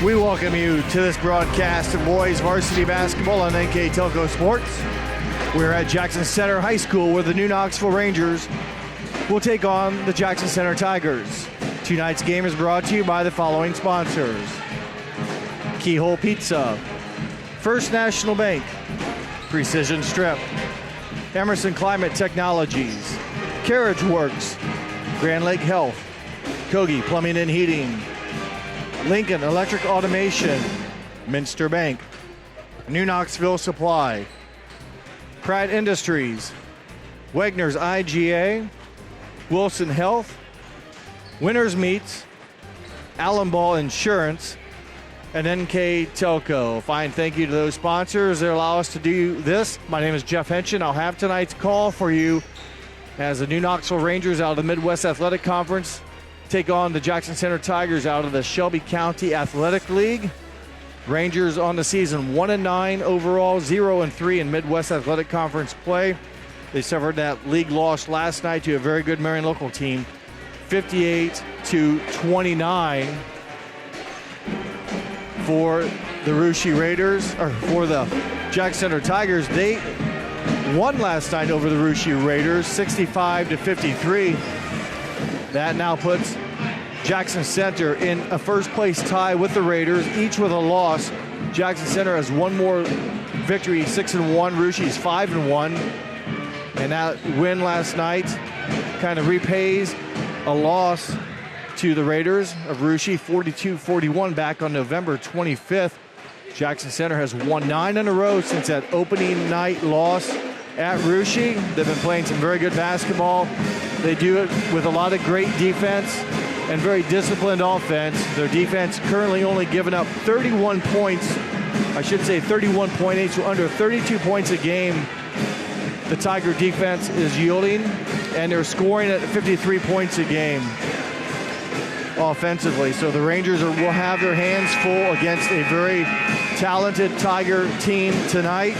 We welcome you to this broadcast of boys varsity basketball on NKTelco Sports. We're at Jackson Center High School where the new Knoxville Rangers will take on the Jackson Center Tigers. Tonight's game is brought to you by the following sponsors: Keyhole Pizza, First National Bank, Precision Strip, Emerson Climate Technologies, Carriage Works, Grand Lake Health, Kogi Plumbing and Heating, Lincoln Electric Automation, Minster Bank, New Knoxville Supply, Pratt Industries, Wegner's IGA, Wilson Health, Winners Meats, Allen Ball Insurance, and NKTelco. Fine thank you to those sponsors that allow us to do this. My name is Jeff Henshin. I'll have tonight's call for you as the new Knoxville Rangers out of the Midwest Athletic Conference take on the Jackson Center Tigers out of the Shelby County Athletic League. Rangers on the season 1-9 overall, 0-3 in Midwest Athletic Conference play. They suffered that league loss last night to a very good Marion local team, 58-29 for the Russia Raiders, or for the Jackson Center Tigers. They won last night over the Russia Raiders, 65-53. That now puts Jackson Center in a first-place tie with the Raiders, each with a loss. Jackson Center has one more victory, 6-1. Russia's 5-1. And that win last night kind of repays a loss to the Raiders of Russia, 42-41 back on November 25th. Jackson Center has won 9 in a row since that opening night loss at Russia. They've been playing some very good basketball. They do it with a lot of great defense and very disciplined offense. Their defense currently only giving up 31 points. I should say 31.8, so under 32 points a game. The Tiger defense is yielding, and they're scoring at 53 points a game offensively. So the Rangers will have their hands full against a very talented Tiger team tonight.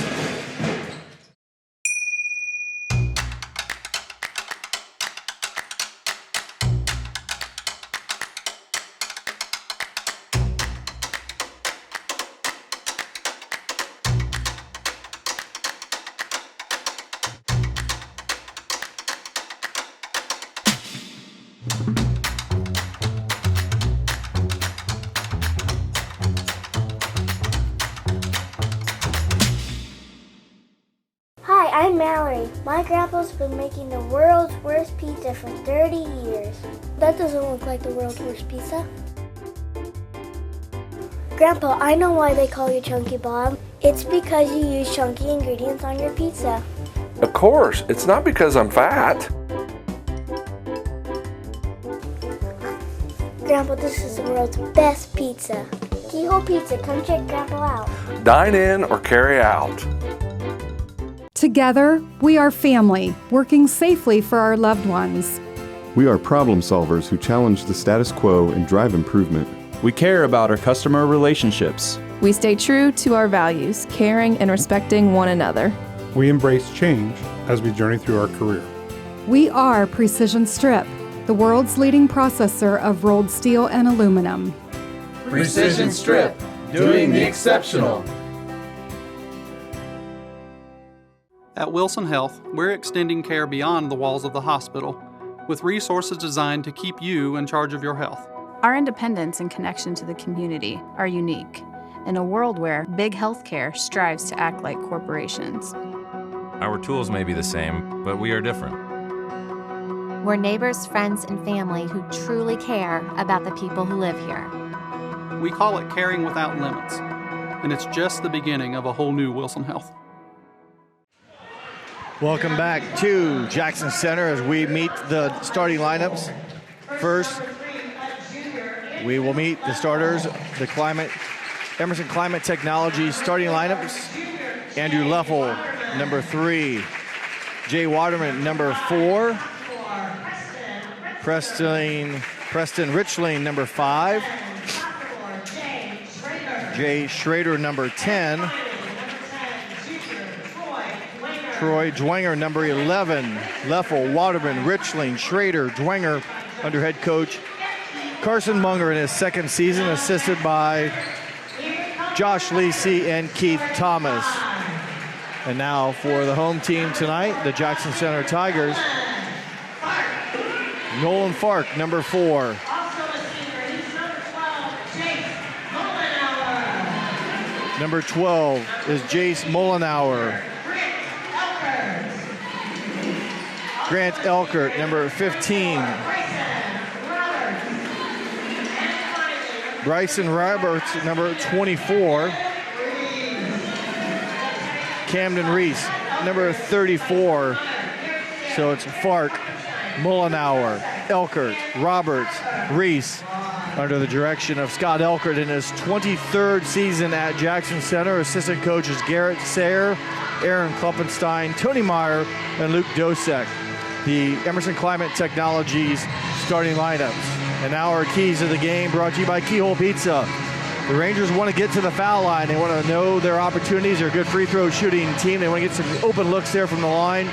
I'm Mallory. My grandpa's been making the world's worst pizza for 30 years. That doesn't look like the world's worst pizza. Grandpa, I know why they call you Chunky Bob. It's because you use chunky ingredients on your pizza. Of course, it's not because I'm fat. Grandpa, this is the world's best pizza. Keyhole Pizza, come check Grandpa out. Dine in or carry out. Together, we are family, working safely for our loved ones. We are problem solvers who challenge the status quo and drive improvement. We care about our customer relationships. We stay true to our values, caring and respecting one another. We embrace change as we journey through our career. We are Precision Strip, the world's leading processor of rolled steel and aluminum. Precision Strip, doing the exceptional. At Wilson Health, we're extending care beyond the walls of the hospital, with resources designed to keep you in charge of your health. Our independence and connection to the community are unique in a world where big healthcare strives to act like corporations. Our tools may be the same, but we are different. We're neighbors, friends, and family who truly care about the people who live here. We call it caring without limits, and it's just the beginning of a whole new Wilson Health. Welcome back to Jackson Center as we meet the starting lineups. First, we will meet the starters, the Emerson Climate Technology starting lineups. Andrew Leffel, number 3. Jay Waterman, number 4. Preston Richling, number 5. Jay Schrader, number 10. Troy Dwenger, number 11. Leffel, Waterman, Richling, Schrader, Dwenger, under head coach Carson Munger in his second season, assisted by Josh Lisi and Keith Thomas. And now for the home team tonight, the Jackson Center Tigers. Nolan Fark, number 4. Number 12 is Jace Mollenauer. Grant Elkert, number 15. Bryson Roberts, number 24. Camden Reese, number 34. So it's Fark, Mollenauer, Elkert, Roberts, Reese, under the direction of Scott Elkert in his 23rd season at Jackson Center. Assistant coaches Garrett Sayre, Aaron Kloppenstein, Tony Meyer, and Luke Dosek. The Emerson Climate Technologies starting lineups. And now our keys of the game brought to you by Keyhole Pizza. The Rangers want to get to the foul line. They want to know their opportunities. They're a good free throw shooting team. They want to get some open looks there from the line.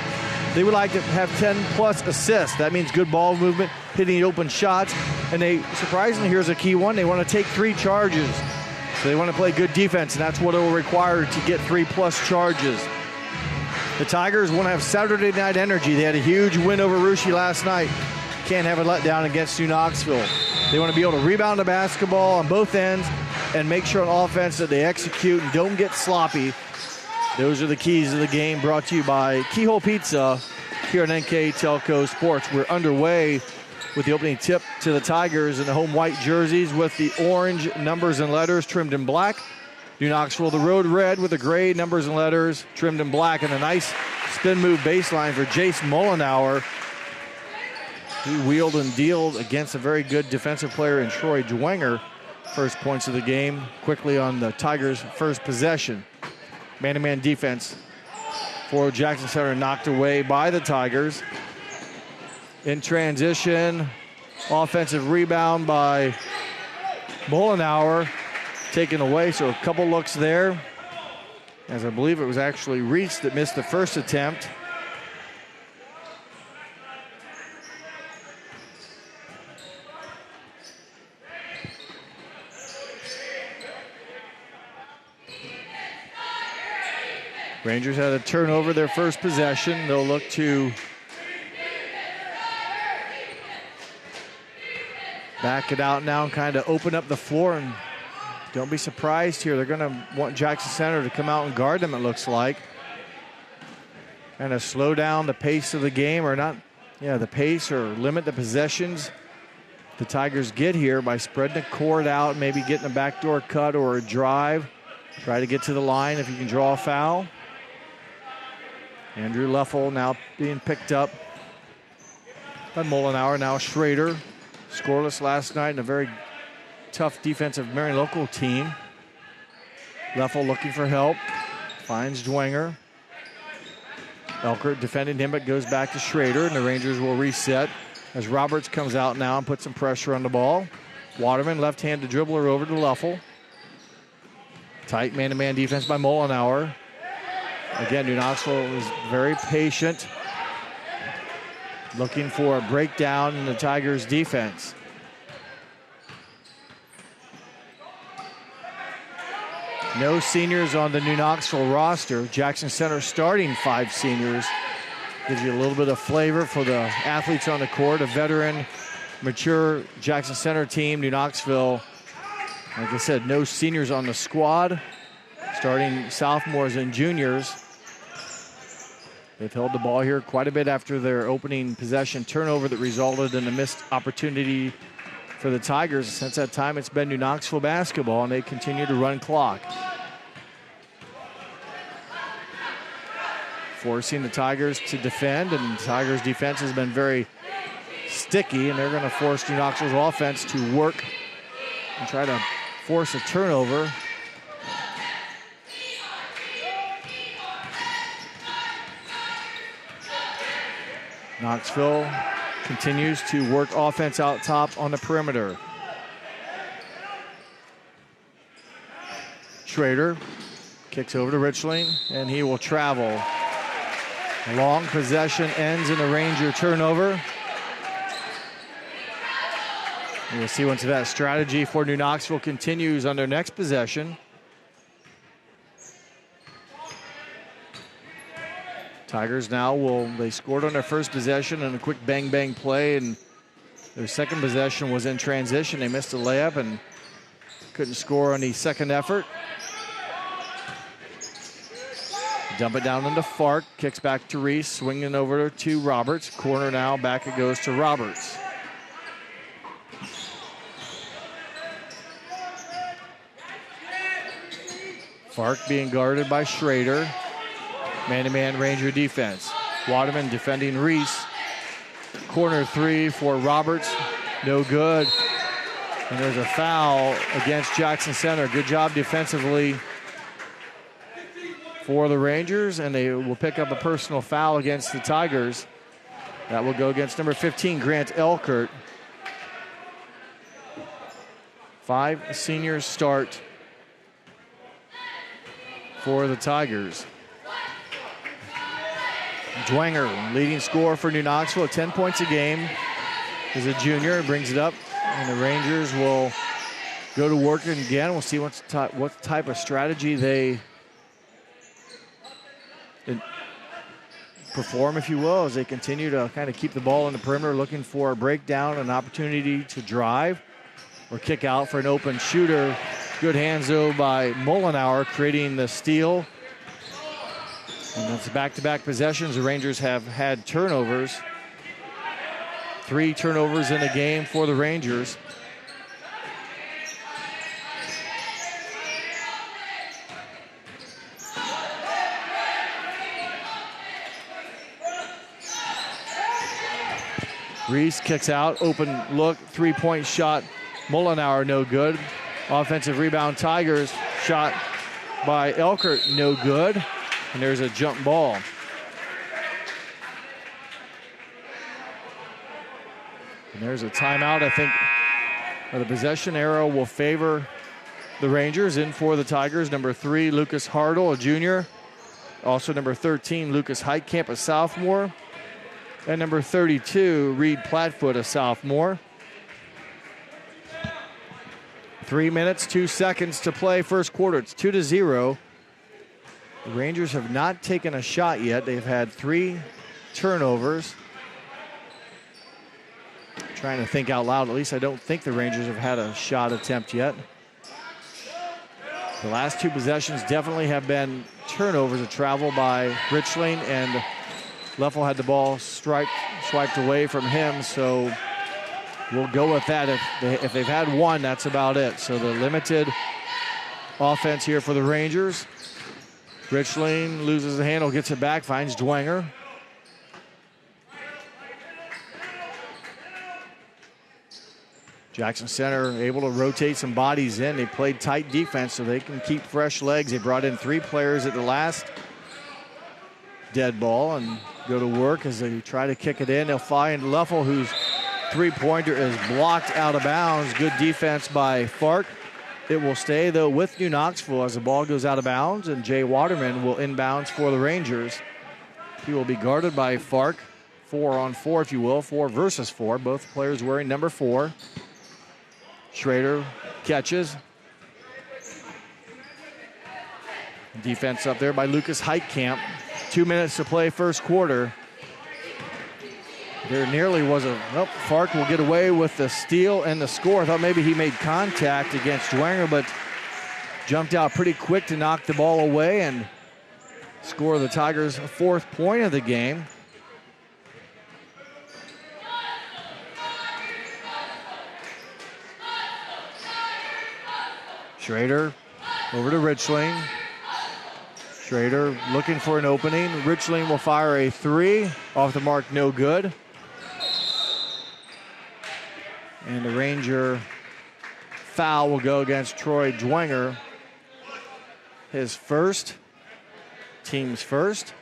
They would like to have 10-plus assists. That means good ball movement, hitting open shots. And they, surprisingly, here's a key one, they want to take 3 charges. So they want to play good defense, and that's what it will require to get 3-plus charges. The Tigers want to have Saturday night energy. They had a huge win over Russia last night. Can't have a letdown against New Knoxville. They want to be able to rebound the basketball on both ends and make sure on offense that they execute and don't get sloppy. Those are the keys of the game, brought to you by Keyhole Pizza here on NKTelco Sports. We're underway with the opening tip to the Tigers in the home white jerseys with the orange numbers and letters trimmed in black. New Knoxville, the road red with the gray numbers and letters trimmed in black. And a nice spin move baseline for Jace Mollenauer. He wheeled and dealed against a very good defensive player in Troy Dwenger. First points of the game quickly on the Tigers' first possession. Man-to-man defense for Jackson Center knocked away by the Tigers. In transition, offensive rebound by Mollenauer, taken away, so a couple looks there. As I believe it was actually Reese that missed the first attempt. Rangers had a turnover their first possession. They'll look to back it out now and kind of open up the floor. And don't be surprised here. They're going to want Jackson Center to come out and guard them, it looks like. Kind of slow down the pace of the game, or not, the pace, or limit the possessions the Tigers get here by spreading the court out, maybe getting a backdoor cut or a drive. Try to get to the line if you can draw a foul. Andrew Leffel now being picked up by Mollenauer. Now Schrader, scoreless last night in a very tough defensive Marion local team. Leffel looking for help, finds Dwenger. Elkert defending him, but goes back to Schrader, and the Rangers will reset as Roberts comes out now and puts some pressure on the ball. Waterman, left-handed dribbler over to Leffel. Tight man-to-man defense by Mollenauer. Again, New Knoxville is very patient, looking for a breakdown in the Tigers' defense. No seniors on the New Knoxville roster. Jackson Center starting 5 seniors. Gives you a little bit of flavor for the athletes on the court. A veteran, mature Jackson Center team. New Knoxville, like I said, no seniors on the squad. Starting sophomores and juniors. They've held the ball here quite a bit after their opening possession turnover that resulted in a missed opportunity for the Tigers. Since that time, it's been New Knoxville basketball, and they continue to run clock. Forcing the Tigers to defend, and the Tigers' defense has been very sticky, and they're going to force New Knoxville's offense to work and try to force a turnover. Knoxville continues to work offense out top on the perimeter. Schrader kicks over to Richling, and he will travel. A long possession ends in a Ranger turnover. We'll see once that strategy for New Knoxville continues on their next possession. Tigers now they scored on their first possession and a quick bang-bang play, and their second possession was in transition. They missed a layup and couldn't score on the second effort. Dump it down into Fark, kicks back to Reese, swinging over to Roberts. Corner now, back it goes to Roberts. Fark being guarded by Schrader. Man-to-man Ranger defense. Waterman defending Reese. Corner three for Roberts. No good. And there's a foul against Jackson Center. Good job defensively for the Rangers, and they will pick up a personal foul against the Tigers. That will go against number 15, Grant Elkert. 5 seniors start for the Tigers. Dwenger, leading scorer for New Knoxville, 10 points a game. Is a junior, brings it up, and the Rangers will go to work again. We'll see what type of strategy they perform, if you will, as they continue to kind of keep the ball in the perimeter, looking for a breakdown, an opportunity to drive or kick out for an open shooter. Good hands, though, by Mullenauer, creating the steal. And that's back-to-back possessions. The Rangers have had turnovers. 3 turnovers in a game for the Rangers. Reese kicks out, open look, three-point shot. Mullenauer, no good. Offensive rebound, Tigers. Shot by Elkert, no good. And there's a jump ball. And there's a timeout. I think the possession arrow will favor the Rangers. In for the Tigers, number 3, Lucas Hartle, a junior. Also number 13, Lucas Heitkamp, a sophomore. And number 32, Reed Platfoot, a sophomore. 3 minutes, 2 seconds to play first quarter. It's 2-0. The Rangers have not taken a shot yet. They've had 3 turnovers. Trying to think out loud. At least I don't think the Rangers have had a shot attempt yet. The last 2 possessions definitely have been turnovers, a travel by Richling, and Leffel had the ball swiped away from him, so we'll go with that. If they've had 1, that's about it. So the limited offense here for the Rangers. Richling loses the handle, gets it back, finds Dwenger. Jackson Center able to rotate some bodies in. They played tight defense so they can keep fresh legs. They brought in 3 players at the last dead ball and go to work as they try to kick it in. They'll find Leffel, whose three-pointer is blocked out of bounds. Good defense by Fark. It will stay, though, with New Knoxville as the ball goes out of bounds, and Jay Waterman will inbounds for the Rangers. He will be guarded by Fark. 4-on-4, if you will, 4 versus 4. Both players wearing number 4. Schrader catches. Defense up there by Lucas Heitkamp. 2 minutes to play first quarter. There nearly was Fark will get away with the steal and the score. I thought maybe he made contact against Dwenger, but jumped out pretty quick to knock the ball away and score the Tigers' 4th point of the game. Schrader over to Richling. Schrader looking for an opening. Richling will fire a 3. Off the mark, no good. And the Ranger foul will go against Troy Dwenger. His first, team's first.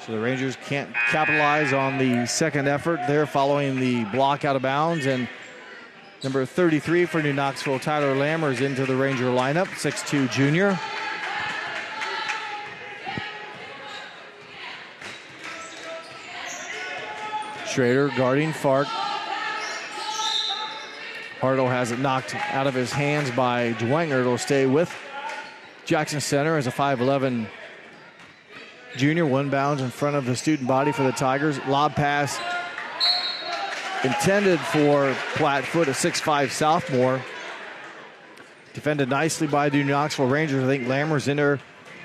So the Rangers can't capitalize on the second effort there following the block out of bounds. And number 33 for New Knoxville, Tyler Lammers, into the Ranger lineup, 6'2" junior. Schrader guarding Fark. Hartle has it knocked out of his hands by Dwenger. It'll stay with Jackson Center as a 5'11" junior. One bounds in front of the student body for the Tigers. Lob pass intended for Plattfoot, a 6'5" sophomore. Defended nicely by the New Knoxville Rangers. I think Lammer's in there.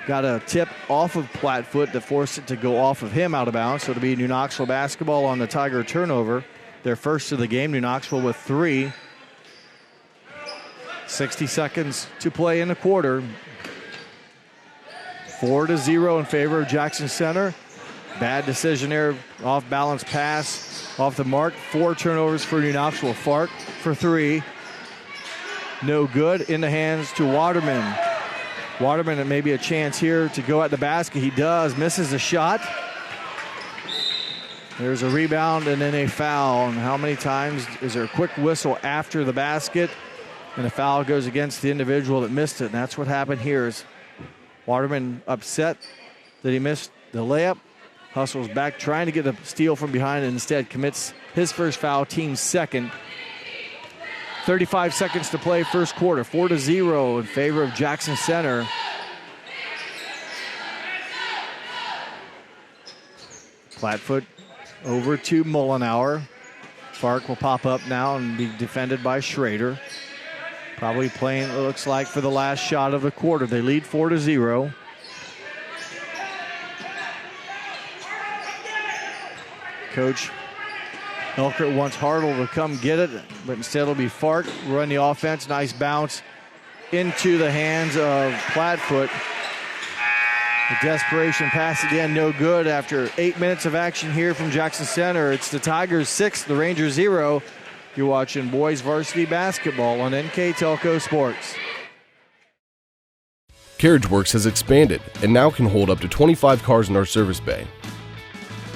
Got a tip off of Plattfoot that forced it to go off of him out of bounds. So it'll be New Knoxville basketball on the Tiger turnover. Their first of the game. New Knoxville with 3. 60 seconds to play in the quarter. 4-0 in favor of Jackson Center. Bad decision there. Off balance pass off the mark. 4 turnovers for New Knoxville. Fark for 3. No good. In the hands to Waterman. Waterman, and maybe a chance here to go at the basket. He does. Misses the shot. There's a rebound and then a foul. And how many times is there a quick whistle after the basket? And the foul goes against the individual that missed it. And that's what happened here. Is Waterman upset that he missed the layup. Hustles back, trying to get a steal from behind, and instead commits his first foul, team's second. 35 seconds to play, first quarter. 4-0 in favor of Jackson Center. Plattfoot over to Mullenauer. Fark will pop up now and be defended by Schrader. Probably playing, it looks like, for the last shot of the quarter. They lead 4-0. Coach Elkert wants Hartle to come get it, but instead it'll be Fark. Run the offense. Nice bounce into the hands of Plattfoot. The desperation pass again, no good after 8 minutes of action here from Jackson Center. It's the Tigers 6, the Rangers 0. You're watching boys varsity basketball on NKTelco Sports. CarriageWorks has expanded and now can hold up to 25 cars in our service bay.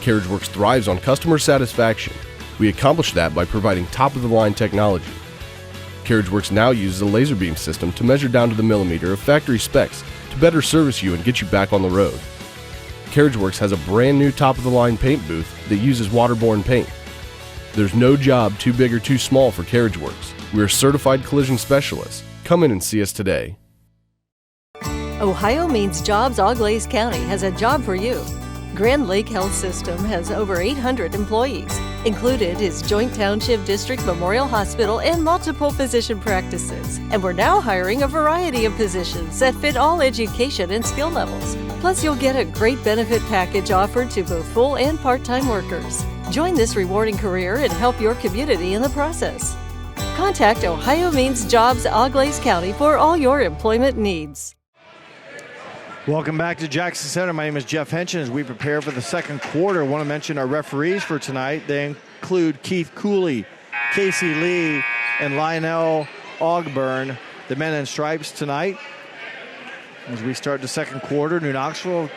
CarriageWorks thrives on customer satisfaction. We accomplish that by providing top-of-the-line technology. CarriageWorks now uses a laser beam system to measure down to the millimeter of factory specs to better service you and get you back on the road. CarriageWorks has a brand new top-of-the-line paint booth that uses waterborne paint. There's no job too big or too small for CarriageWorks. We're a certified collision specialist. Come in and see us today. Ohio Means Jobs Auglaize County has a job for you. Grand Lake Health System has over 800 employees. Included is Joint Township District Memorial Hospital and multiple physician practices. And we're now hiring a variety of positions that fit all education and skill levels. Plus, you'll get a great benefit package offered to both full and part-time workers. Join this rewarding career and help your community in the process. Contact Ohio Means Jobs Auglaize County for all your employment needs. Welcome back to Jackson Center. My name is Jeff Henson. As we prepare for the second quarter, I want to mention our referees for tonight. They include Keith Cooley, Casey Lee, and Lionel Ogburn, the men in stripes tonight. As we start the second quarter, New Knoxville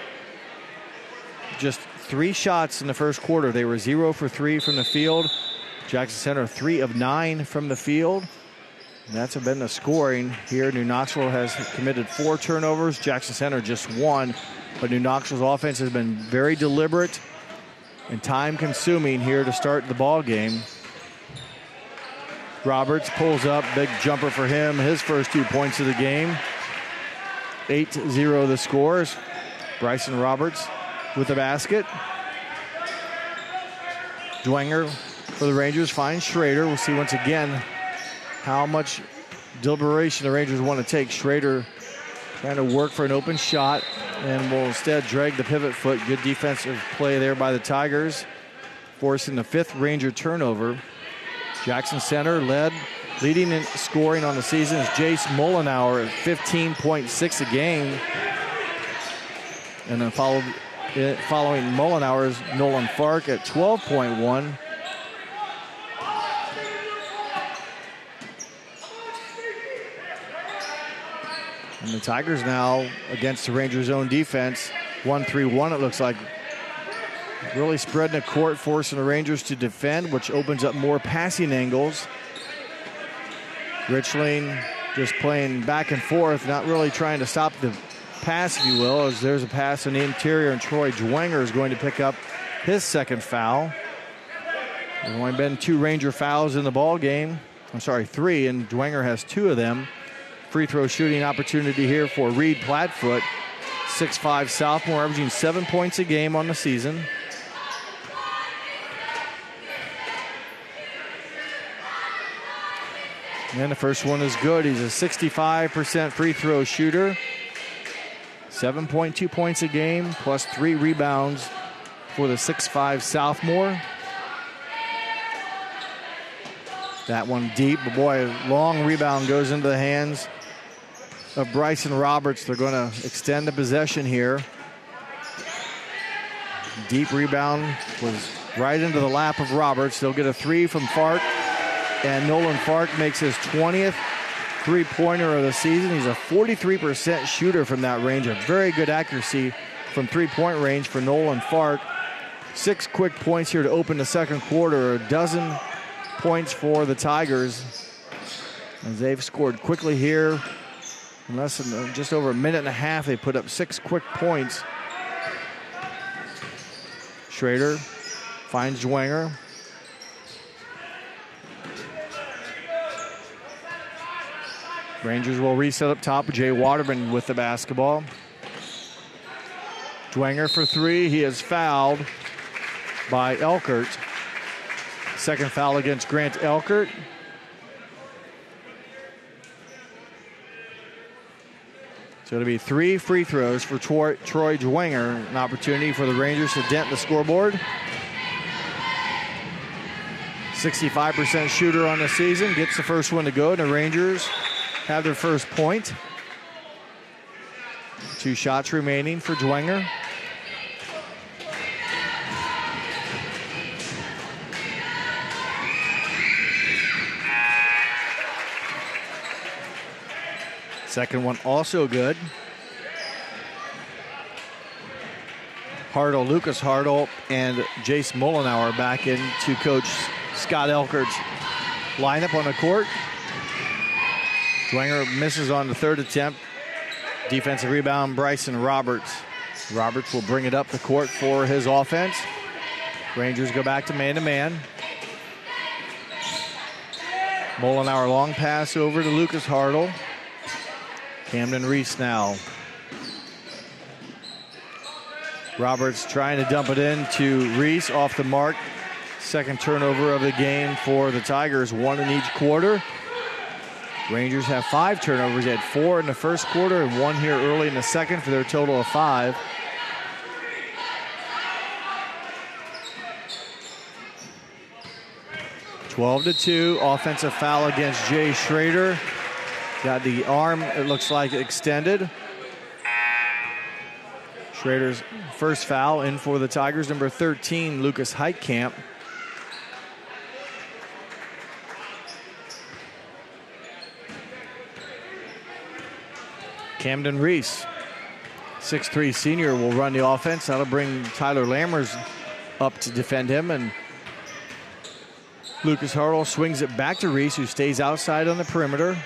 just 3 shots in the first quarter. They were 0 for 3 from the field. Jackson Center 3 of 9 from the field. And that's been the scoring here. New Knoxville has committed 4 turnovers. Jackson Center just 1. But New Knoxville's offense has been very deliberate and time-consuming here to start the ball game. Roberts pulls up, big jumper for him. His first 2 points of the game. 8-0 the scores. Bryson Roberts with the basket. Dwenger for the Rangers finds Schrader. We'll see once again how much deliberation the Rangers want to take. Schrader trying to work for an open shot and will instead drag the pivot foot. Good defensive play there by the Tigers, forcing the 5th Ranger turnover. Jackson Center leading in scoring on the season is Jace Mullenauer at 15.6 a game. And then following Mullenauer's Nolan Fark at 12.1. And the Tigers now against the Rangers' own defense. 1-3-1 it looks like. Really spreading the court, forcing the Rangers to defend, which opens up more passing angles. Richling just playing back and forth, not really trying to stop the pass, if you will, as there's a pass in the interior, and Troy Dwenger is going to pick up his second foul. There's only been 2 Ranger fouls in the ball game 3, and Dwenger has 2 of them. Free throw shooting opportunity here for Reed Plattfoot, 6'5" sophomore, averaging 7 points a game on the season. And the first one is good. He's a 65% free throw shooter. 7.2 points a game, plus 3 rebounds for the 6'5" sophomore. That one deep, but boy, long rebound goes into the hands of Bryson Roberts. They're going to extend the possession here. Deep rebound was right into the lap of Roberts. They'll get a 3 from Fark, and Nolan Fark makes his 20th three-pointer of the season. He's a 43% shooter from that range, a very good accuracy from three-point range for Nolan Fark. 6 quick points here to open the second quarter, a dozen points for the Tigers as they've scored quickly here. In less than just over a minute and a half, they put up 6 quick points. Schrader finds Dwenger. Rangers will reset up top. Jay Waterman with the basketball. Dwenger for 3. He is fouled by Elkert. Second foul against Grant Elkert. So it'll be 3 free throws for Troy Dwenger. An opportunity for the Rangers to dent the scoreboard. 65% shooter on the season. Gets the first one to go, and the Rangers have their first point. 2 shots remaining for Dwenger. Second one also good. Lucas Hartle and Jace Mullenauer back into Coach Scott Elkert's lineup on the court. Dwenger misses on the third attempt. Defensive rebound, Bryson Roberts. Roberts will bring it up the court for his offense. Rangers go back to man-to-man. Mullenauer long pass over to Lucas Hartle. Camden Reese now. Roberts trying to dump it in to Reese off the mark. Second turnover of the game for the Tigers, 1 in each quarter. Rangers have 5 turnovers. They had 4 in the first quarter and 1 here early in the second for their total of 5. (12-2). Offensive foul against Jay Schrader. Got the arm, it looks like, extended. Schrader's first foul in for the Tigers. Number 13, Lucas Heitkamp. Camden Reese, 6'3" senior, will run the offense. That'll bring Tyler Lammers up to defend him. And Lucas Hartle swings it back to Reese, who stays outside on the perimeter.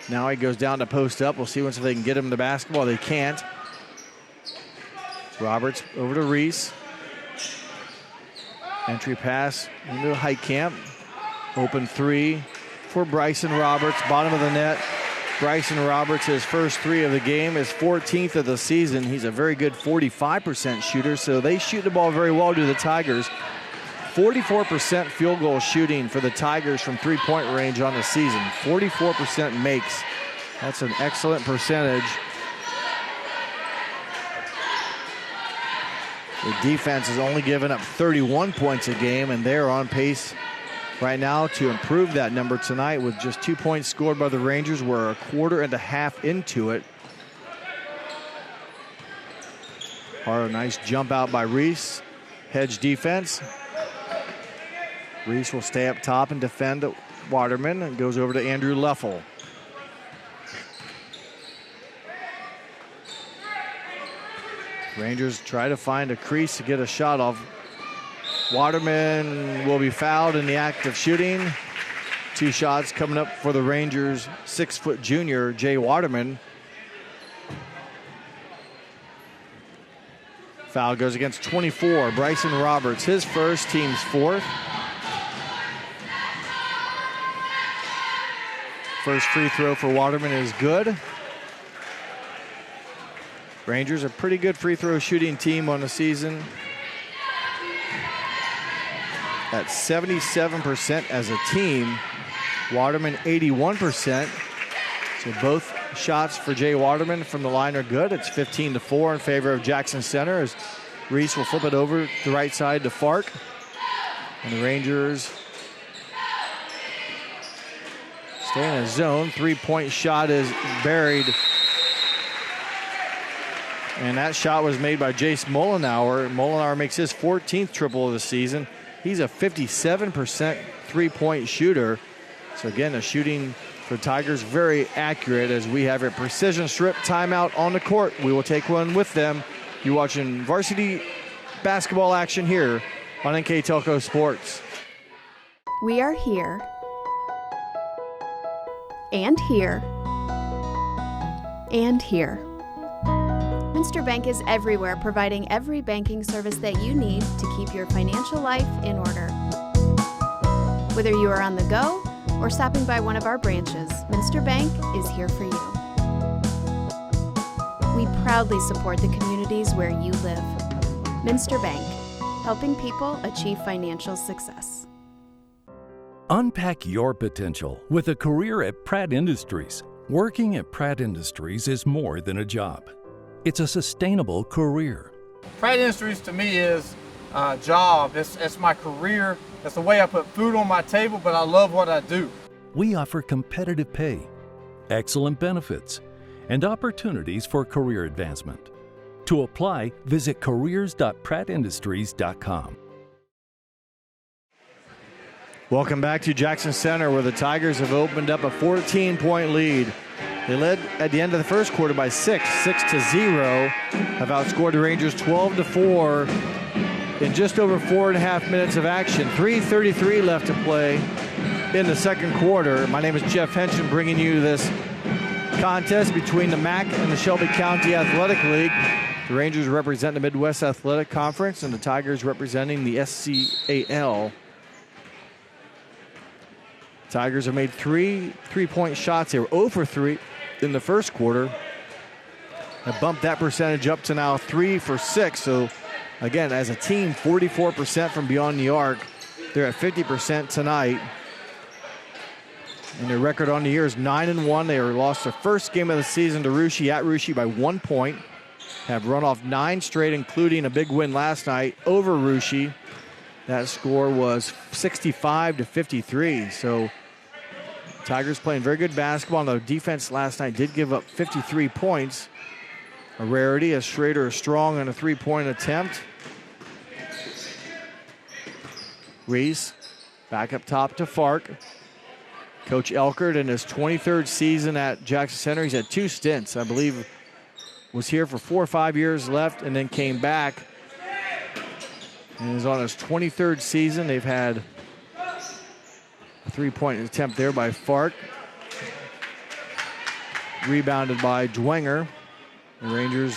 Now he goes down to post up. We'll see once if they can get him the basketball. They can't. Roberts over to Reese. Entry pass into Heitkamp. Open 3 for Bryson Roberts. Bottom of the net. Bryson Roberts, his first 3 of the game, his 14th of the season. He's a very good 45% shooter, so they shoot the ball very well to the Tigers. 44% field goal shooting for the Tigers from three-point range on the season. 44% makes. That's an excellent percentage. The defense has only given up 31 points a game, and they're on pace right now to improve that number tonight with just 2 points scored by the Rangers. We're a quarter and a half into it. A nice jump out by Reese. Hedge defense. Reese will stay up top and defend Waterman, and goes over to Andrew Leffel. Rangers try to find a crease to get a shot off. Waterman will be fouled in the act of shooting. 2 shots coming up for the Rangers. 6-foot junior, Jay Waterman. Foul goes against 24, Bryson Roberts. His first, team's 4th. First free throw for Waterman is good. Rangers a pretty good free throw shooting team on the season. At 77% as a team. Waterman 81%. So both shots for Jay Waterman from the line are good. It's 15-4 in favor of Jackson Center as Reese will flip it over the right side to Fark. And the Rangers stay in a zone. Three-point shot is buried. And that shot was made by Jace Mollenauer. Mollenauer makes his 14th triple of the season. He's a 57% three-point shooter. So again, the shooting for Tigers very accurate as we have a precision strip timeout on the court. We will take one with them. You're watching varsity basketball action here on NKTelco Sports. We are here and here and here. Minster Bank is everywhere, providing every banking service that you need to keep your financial life in order. Whether you are on the go or stopping by one of our branches, Minster Bank is here for you. We proudly support the communities where you live. Minster Bank, helping people achieve financial success. Unpack your potential with a career at Pratt Industries. Working at Pratt Industries is more than a job. It's a sustainable career. Pratt Industries to me is a job. It's my career. It's the way I put food on my table, but I love what I do. We offer competitive pay, excellent benefits, and opportunities for career advancement. To apply, visit careers.prattindustries.com. Welcome back to Jackson Center, where the Tigers have opened up a 14-point lead. They led at the end of the first quarter by 6-0, have outscored the Rangers 12-4 in just over 4.5 minutes of action. 3:33 left to play in the second quarter. My name is Jeff Henson, bringing you this contest between the MAC and the Shelby County Athletic League. The Rangers represent the Midwest Athletic Conference and the Tigers representing the SCAL. Tigers have made three-point shots. They were 0 for 3 in the first quarter. Have bumped that percentage up to now 3 for 6. So again, as a team, 44% from beyond the arc. They're at 50% tonight. And their record on the year is 9-1. They lost their first game of the season to Russia at Russia by 1 point. Have run off 9 straight, including a big win last night over Russia. That score was 65-53. So Tigers playing very good basketball. The defense last night did give up 53 points. A rarity as Schrader is strong on a three-point attempt. Reese back up top to Fark. Coach Elkert in his 23rd season at Jackson Center. He's had 2 stints, I believe, was here for 4 or 5 years left and then came back and is on his 23rd season. They've had a three-point attempt there by Fark. Rebounded by Dwenger. The Rangers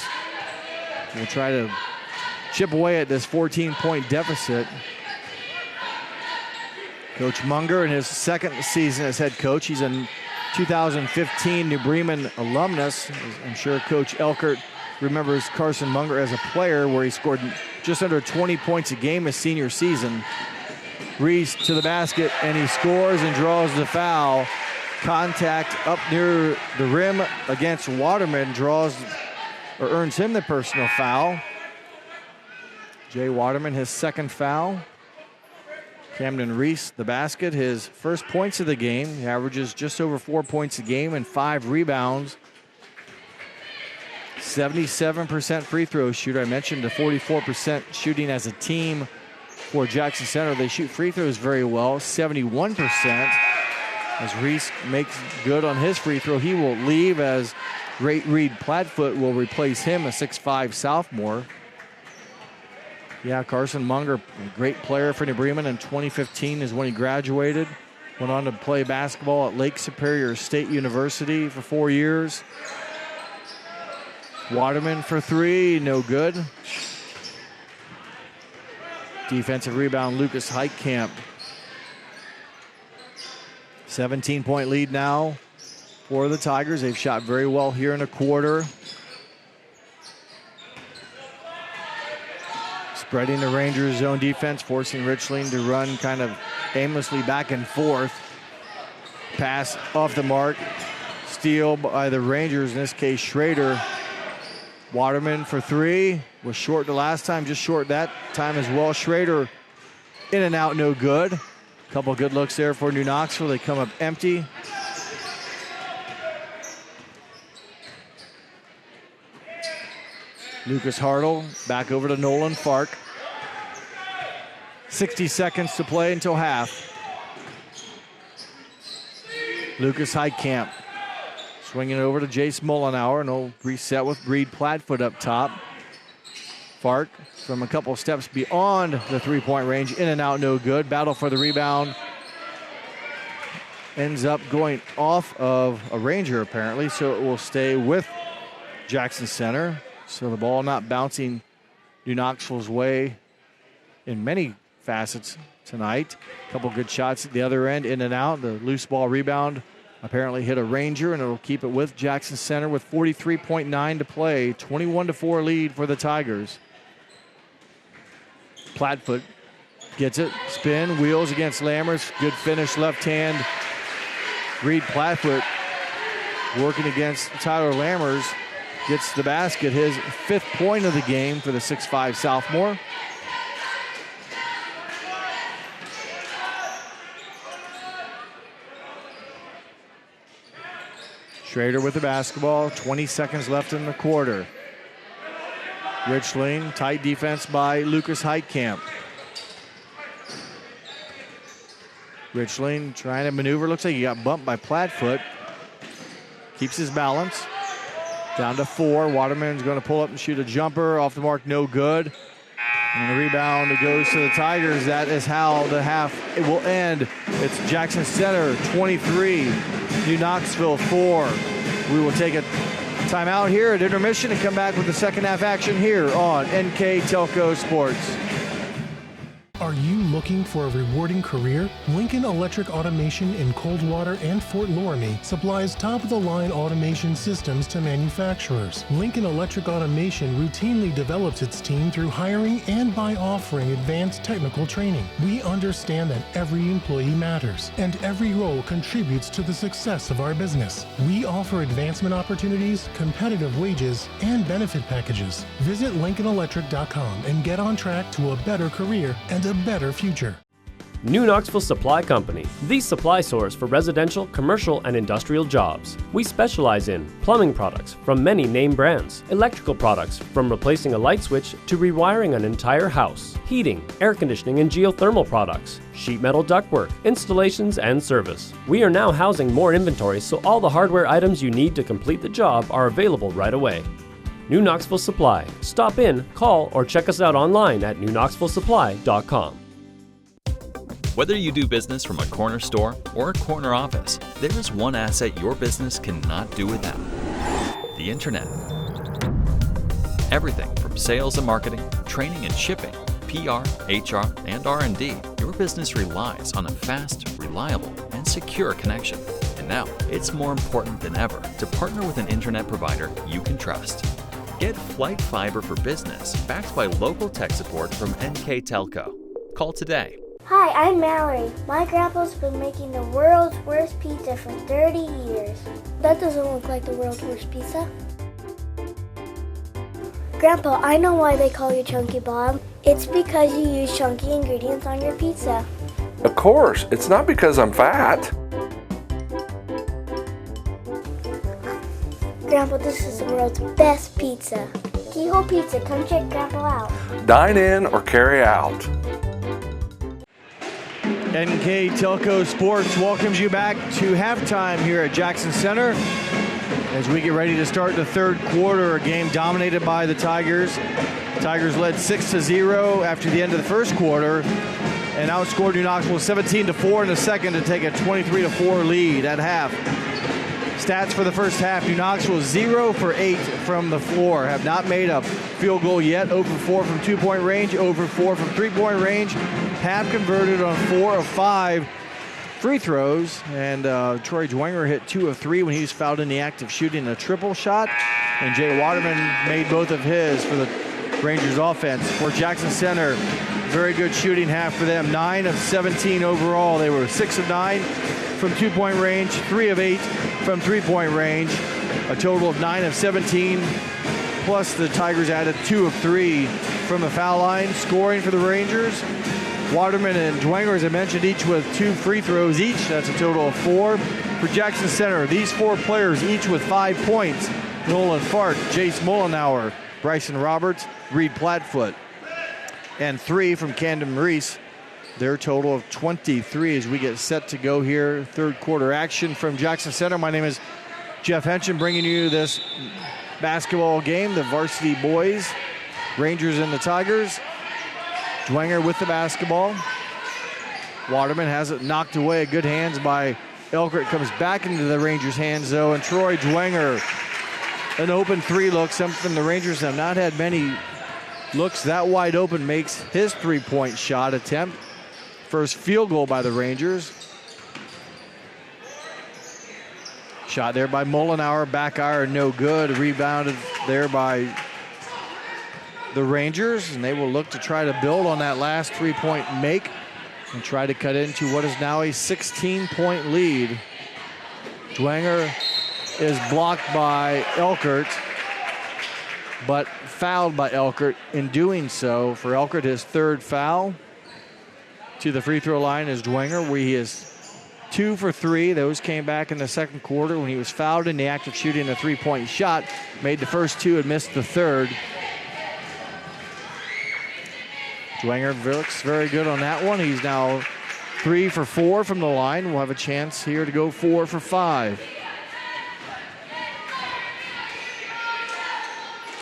will try to chip away at this 14-point deficit. Coach Munger in his second season as head coach. He's a 2015 New Bremen alumnus. I'm sure Coach Elkert remembers Carson Munger as a player where he scored just under 20 points a game his senior season. Reese to the basket, and he scores and draws the foul. Contact up near the rim against Waterman, earns him the personal foul. Jay Waterman, his second foul. Camden Reese, the basket, his first points of the game. He averages just over 4 points a game and 5 rebounds. 77% free throw shooter. I mentioned the 44% shooting as a team for Jackson Center. They shoot free throws very well, 71%. As Reese makes good on his free throw, he will leave as Reed Plattfoot will replace him, a 6'5 sophomore. Yeah, Carson Munger, a great player for New Bremen. In 2015 is when he graduated. Went on to play basketball at Lake Superior State University for 4 years. Waterman for 3, no good. Defensive rebound, Lucas Heitkamp. 17-point lead now for the Tigers. They've shot very well here in the quarter. Spreading the Rangers' zone defense, forcing Richling to run kind of aimlessly back and forth. Pass off the mark. Steal by the Rangers, in this case Schrader. Waterman for three. Was short the last time, just short that time as well. Schrader in and out, no good. Couple good looks there for New Knoxville. They come up empty. Lucas Hartle back over to Nolan Fark. 60 seconds to play until half. Lucas Heitkamp swinging it over to Jace Mullenauer, and he'll reset with Reed Plattfoot up top. Fark from a couple steps beyond the three-point range, in and out, no good. Battle for the rebound. Ends up going off of a Ranger apparently, so it will stay with Jackson Center. So the ball not bouncing New Knoxville's way in many facets tonight. A couple good shots at the other end, in and out. The loose ball rebound apparently hit a Ranger, and it'll keep it with Jackson Center with 43.9 to play. 21-4 lead for the Tigers. Plattfoot gets it, spin, wheels against Lammers. Good finish, left hand. Reed Plattfoot working against Tyler Lammers. Gets the basket, his 5th point of the game for the 6'5 sophomore. Schrader with the basketball, 20 seconds left in the quarter. Richling, tight defense by Lucas Heitkamp. Richling trying to maneuver, looks like he got bumped by Plattfoot. Keeps his balance. Down to 4, Waterman's going to pull up and shoot a jumper, off the mark, no good. And the rebound goes to the Tigers. That is how the half it will end. It's Jackson Center 23, New Knoxville 4. We will take a timeout here at intermission and come back with the second half action here on NKTelco Sports. Are you looking for a rewarding career? Lincoln Electric Automation in Coldwater and Fort Loramie supplies top-of-the-line automation systems to manufacturers. Lincoln Electric Automation routinely develops its team through hiring and by offering advanced technical training. We understand that every employee matters, and every role contributes to the success of our business. We offer advancement opportunities, competitive wages, and benefit packages. Visit LincolnElectric.com and get on track to a better career and a better future. New Knoxville Supply Company, the supply source for residential, commercial, and industrial jobs. We specialize in plumbing products from many name brands, electrical products from replacing a light switch to rewiring an entire house, heating, air conditioning, and geothermal products, sheet metal ductwork, installations, and service. We are now housing more inventory, so all the hardware items you need to complete the job are available right away. New Knoxville Supply. Stop in, call, or check us out online at newknoxvillesupply.com. Whether you do business from a corner store or a corner office, there is one asset your business cannot do without: the Internet. Everything from sales and marketing, training and shipping, PR, HR, and R&D, your business relies on a fast, reliable, and secure connection. And now, it's more important than ever to partner with an internet provider you can trust. Get Flight Fiber for Business, backed by local tech support from NKTelco. Call today. Hi, I'm Mallory. My grandpa's been making the world's worst pizza for 30 years. That doesn't look like the world's worst pizza. Grandpa, I know why they call you Chunky Bob. It's because you use chunky ingredients on your pizza. Of course, it's not because I'm fat. Grandpa, this is the world's best pizza. Keyhole Pizza, come check Grandpa out. Dine in or carry out. NKTelco Sports welcomes you back to halftime here at Jackson Center as we get ready to start the third quarter, a game dominated by the Tigers. Tigers led 6-0 after the end of the first quarter and outscored New Knoxville 17-4 in the second to take a 23-4 lead at half. Stats for the first half: New Knoxville 0 for 8 from the floor. Have not made a field goal yet. 0 for 4 from 2-point range. 0 for 4 from 3-point range. Have converted on 4 of 5 free throws, and Troy Dwenger hit 2 of 3 when he was fouled in the act of shooting a triple shot, and Jay Waterman made both of his for the Rangers offense. For Jackson Center, very good shooting half for them. 9 of 17 overall. They were 6 of 9 from 2-point range, 3 of 8 from 3-point range, a total of 9 of 17. Plus the Tigers added 2 of 3 from the foul line. Scoring for the Rangers, Waterman and Dwenger, as I mentioned, each with 2 free throws each. That's a total of 4. For Jackson Center, these 4 players each with 5 points. Nolan Fark, Jace Mullenauer, Bryson Roberts, Reed Platfoot, and 3 from Camden Reese. Their total of 23 as we get set to go here. Third quarter action from Jackson Center. My name is Jeff Henson, bringing you this basketball game, the varsity boys, Rangers and the Tigers. Dwenger with the basketball. Waterman has it knocked away. Good hands by Elkert. Comes back into the Rangers' hands, though, and Troy Dwenger, an open 3 look, something the Rangers have not had many looks that wide open, makes his 3-point shot attempt. First field goal by the Rangers. Shot there by Mullenauer, back iron, no good. Rebounded there by the Rangers, and they will look to try to build on that last 3-point make and try to cut into what is now a 16-point lead. Dwenger is blocked by Elkert, but fouled by Elkert in doing so. For Elkert, his 3rd foul. To the free throw line is Dwenger, where he is 2 for 3. Those came back in the second quarter when he was fouled in the act of shooting a 3-point shot. Made the first 2 and missed the 3rd. Dwenger looks very good on that one. He's now 3 for 4 from the line. We'll have a chance here to go 4 for 5.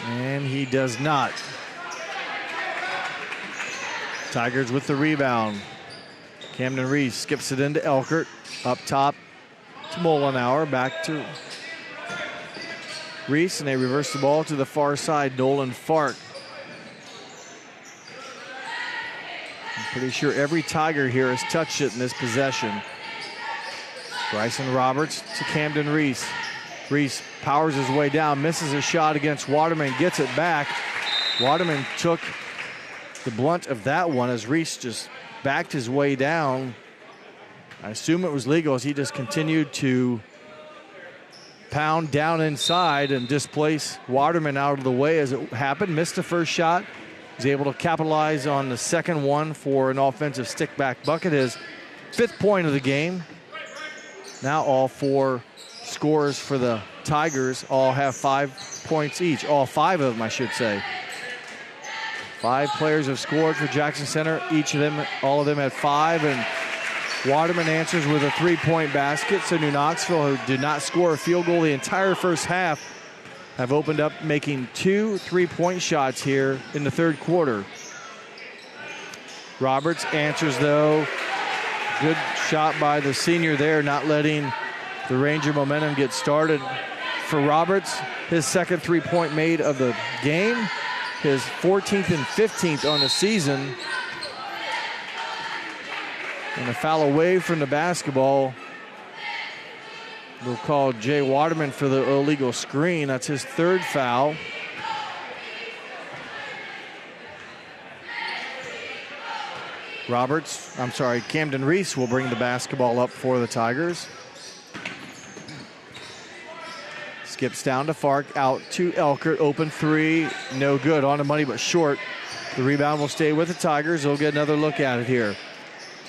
And he does not. Tigers with the rebound. Camden Reese skips it into Elkert. Up top to Mullenauer. Back to Reese, and they reverse the ball to the far side. Nolan Fark. I'm pretty sure every Tiger here has touched it in this possession. Bryson Roberts to Camden Reese. Reese powers his way down, misses a shot against Waterman, gets it back. Waterman took the blunt of that one as Reese just backed his way down. I assume it was legal as he just continued to pound down inside and displace Waterman out of the way as it happened. Missed the first shot. Was able to capitalize on the second one for an offensive stick-back bucket. His 5th point of the game. Now all 4 scorers for the Tigers all have 5 points each. All 5 of them, I should say. 5 players have scored for Jackson Center. Each of them, all of them had 5, and Waterman answers with a 3-point basket. So New Knoxville, who did not score a field goal the entire first half, have opened up making 2 3-point shots here in the third quarter. Roberts answers, though. Good shot by the senior there, not letting the Ranger momentum get started. For Roberts, his second 3-point made of the game, his 14th and 15th on the season. And a foul away from the basketball. We'll call Jay Waterman for the illegal screen. That's his 3rd foul. Camden Reese will bring the basketball up for the Tigers. Skips down to Fark, out to Elkert, open 3, no good, on the money but short. The rebound will stay with the Tigers. They'll get another look at it here.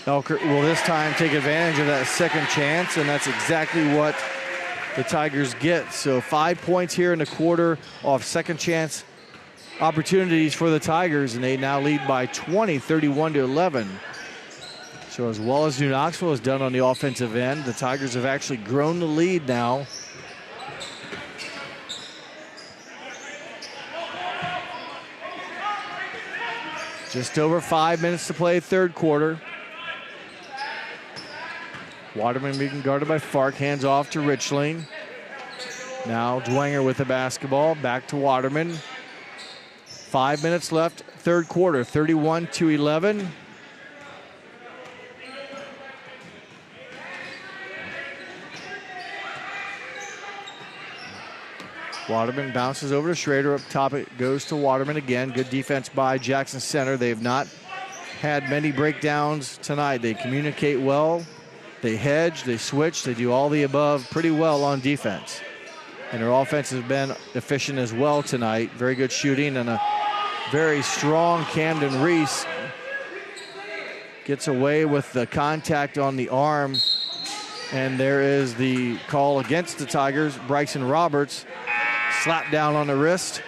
Elkert will this time take advantage of that second chance, and that's exactly what the Tigers get. So 5 points here in the quarter off second chance opportunities for the Tigers, and they now lead by 20, 31-11. So as well as New Knoxville has done on the offensive end, the Tigers have actually grown the lead now. Just over 5 minutes to play, third quarter. Waterman being guarded by Fark, hands off to Richling. Now Dwenger with the basketball, back to Waterman. 5 minutes left, third quarter, 31-11. Waterman bounces over to Schrader. Up top it goes to Waterman again. Good defense by Jackson Center. They have not had many breakdowns tonight. They communicate well. They hedge, they switch, they do all the above pretty well on defense. And their offense has been efficient as well tonight. Very good shooting and a very strong Camden Reese gets away with the contact on the arm. And there is the call against the Tigers. Bryson Roberts slapped down on the wrist.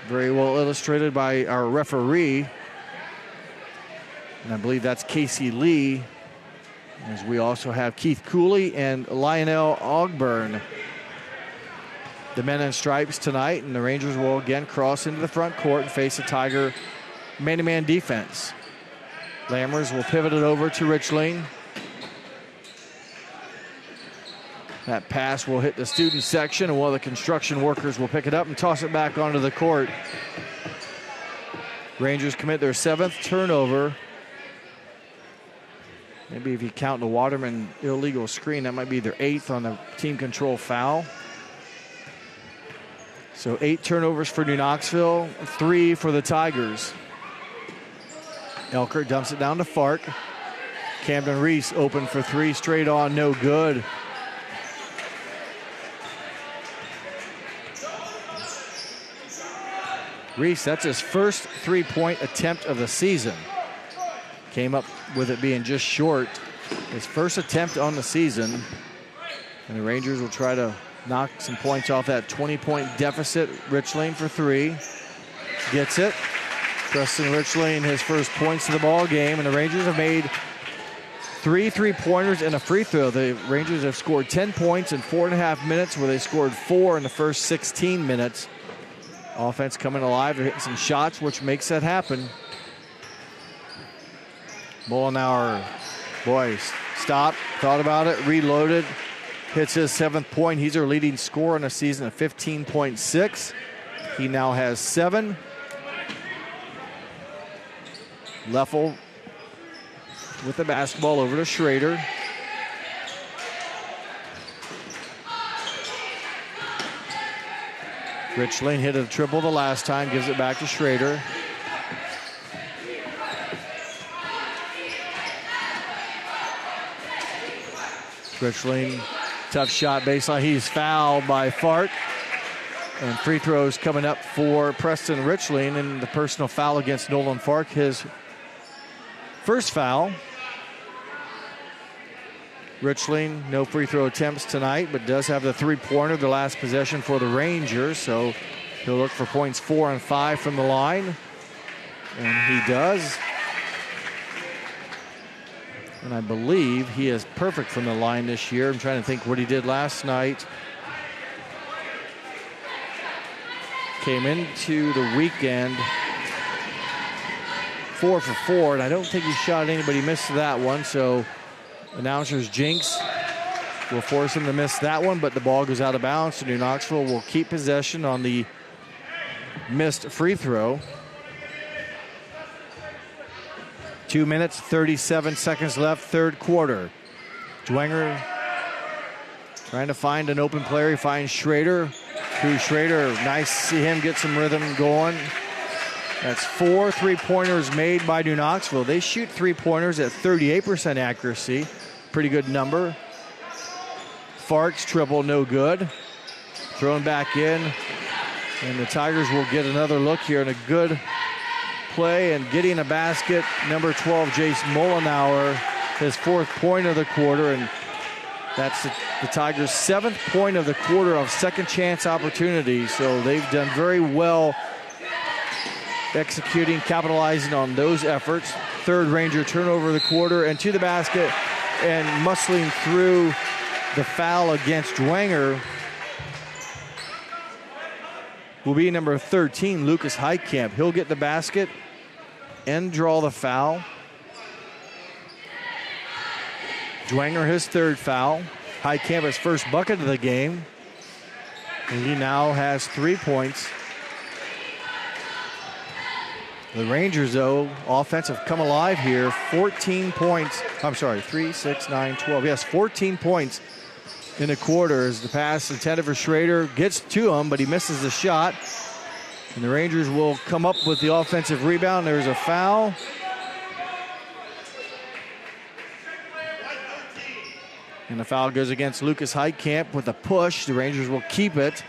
Very well illustrated by our referee. And I believe that's Casey Lee. As we also have Keith Cooley and Lionel Ogburn. The men in stripes tonight, and the Rangers will again cross into the front court and face a Tiger man-to-man defense. Lammers will pivot it over to Richling. That pass will hit the student section, and one of the construction workers will pick it up and toss it back onto the court. Rangers commit their 7th turnover. Maybe if you count the Waterman illegal screen, that might be their 8th on the team control foul. So 8 turnovers for New Knoxville, 3 for the Tigers. Elkert dumps it down to Fark. Camden Reese open for 3 straight on, no good. Reese, that's his first 3-point attempt of the season. Came up with it being just short. His first attempt on the season. And the Rangers will try to knock some points off that 20-point deficit. Richling for 3. Gets it. Preston Richling, his first points of the ball game. And the Rangers have made 3 3-pointers and a free throw. The Rangers have scored 10 points in 4.5 minutes, where they scored 4 in the first 16 minutes. Offense coming alive. They're hitting some shots, which makes that happen. Mullenauer, boy, stopped, thought about it, reloaded, hits his 7th point. He's their leading scorer in the season at 15.6. He now has 7. Leffel with the basketball over to Schrader. Richling hit a triple the last time, gives it back to Schrader. Richling, tough shot baseline. He's fouled by Fark. And free throws coming up for Preston Richling, and the personal foul against Nolan Fark, his first foul. Richling, no free throw attempts tonight, but does have the 3-pointer, the last possession for the Rangers. So he'll look for points 4 and 5 from the line. And he does. And I believe he is perfect from the line this year. I'm trying to think what he did last night. Came into the weekend 4 for 4, and I don't think he shot anybody, missed that one. So announcer's jinx will force him to miss that one, but the ball goes out of bounds. So New Knoxville will keep possession on the missed free throw. 2 minutes, 37 seconds left, third quarter. Dwenger trying to find an open player. He finds Schrader. Schrader, nice to see him get some rhythm going. That's 4 3-pointers made by New Knoxville. They shoot 3-pointers at 38% accuracy. Pretty good number. Fark's triple, no good. Thrown back in. And the Tigers will get another look here, and a good play and getting a basket. Number 12, Jace Mullenauer, his 4th point of the quarter, and that's the Tigers' 7th point of the quarter of second chance opportunities. So they've done very well executing, capitalizing on those efforts. 3rd Ranger turnover of the quarter, and to the basket and muscling through the foul against Dwenger will be number 13, Lucas Heitkamp. He'll get the basket and draw the foul. Dwenger, his 3rd foul. Heitkamp, his first bucket of the game. And he now has 3 points. The Rangers, though, offense have come alive here. 14 points. I'm sorry, 3, 6, 9, 12. Yes, 14 points in the quarter as the pass intended for Schrader gets to him, but he misses the shot. And the Rangers will come up with the offensive rebound. There's a foul. And the foul goes against Lucas Heitkamp with a push. The Rangers will keep it.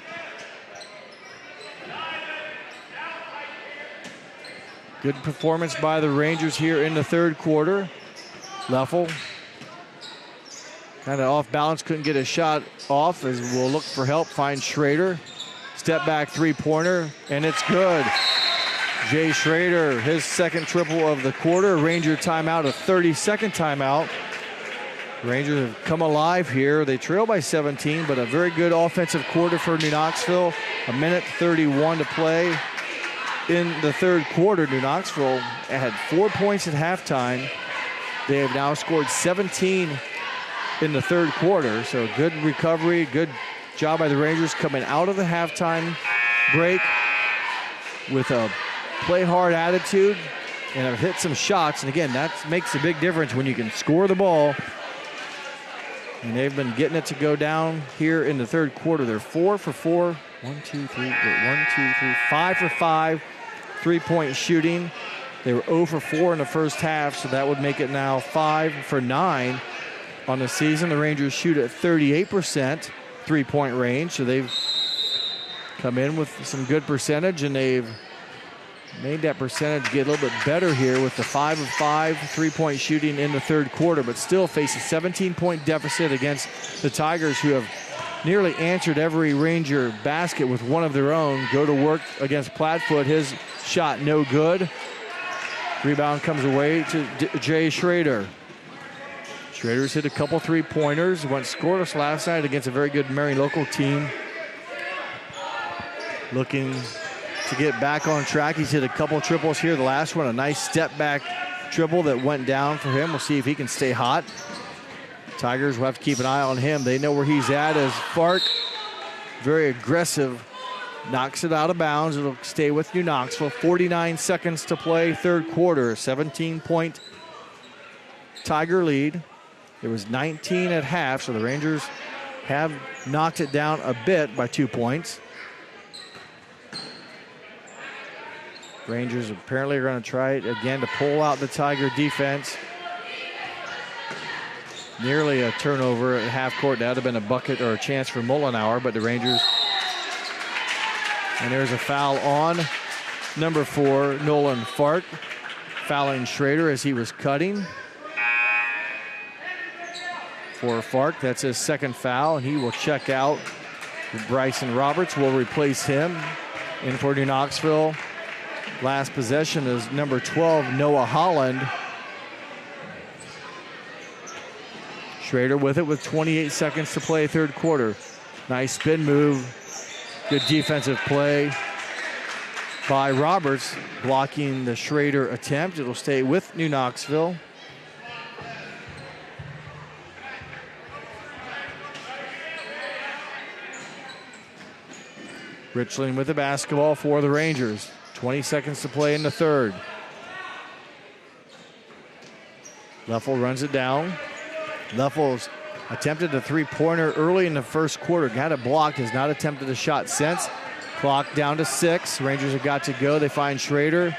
Good performance by the Rangers here in the third quarter. Leffel kind of off balance, couldn't get a shot off as we'll look for help, find Schrader. Step back three-pointer, and it's good. Jay Schrader, his second triple of the quarter. Ranger timeout, a 30-second timeout. Rangers have come alive here. They trail by 17, but a very good offensive quarter for New Knoxville. A minute 31 to play in the third quarter. New Knoxville had 4 points at halftime. They have now scored 17 in the third quarter, so good recovery, good job by the Rangers coming out of the halftime break with a play hard attitude and have hit some shots. And again, that makes a big difference when you can score the ball. And they've been getting it to go down here in the third quarter. They're 4 for 4. 5 for 5 3-point shooting. They were 0 for 4 in the first half, so that would make it now 5 for 9 on the season. The Rangers shoot at 38% three-point range, so they've come in with some good percentage, and they've made that percentage get a little bit better here with the 5 of 5 three-point shooting in the third quarter, but still face a 17-point deficit against the Tigers, who have nearly answered every Ranger basket with one of their own. Go to work against Plattfoot. His shot no good. Rebound comes away to Jay Schrader. Schrader's hit a couple three-pointers. Went scoreless last night against a very good Marion local team. Looking to get back on track. He's hit a couple triples here. The last one, a nice step-back triple that went down for him. We'll see if he can stay hot. Tigers will have to keep an eye on him. They know where he's at as Fark, very aggressive, knocks it out of bounds. It'll stay with New Knoxville. 49 seconds to play, third quarter. 17-point Tiger lead. It was 19 at half, so the Rangers have knocked it down a bit by 2 points. Rangers apparently are going to try it again to pull out the Tiger defense. Nearly a turnover at half court. That would have been a bucket or a chance for Mullenauer, but the Rangers. And there's a foul on number 4, Nolan Fark, fouling Schrader as he was cutting. For Fark, that's his second foul, and he will check out. Bryson Roberts will replace him. In for New Knoxville, last possession is number 12, Noah Holland. Schrader with it with 28 seconds to play, third quarter. Nice spin move. Good defensive play by Roberts, blocking the Schrader attempt. It'll stay with New Knoxville. Richland with the basketball for the Rangers. 20 seconds to play in the third. Leffel runs it down. Leffel's attempted a three-pointer early in the first quarter. Got it blocked, has not attempted a shot since. Clock down to 6. Rangers have got to go. They find Schrader.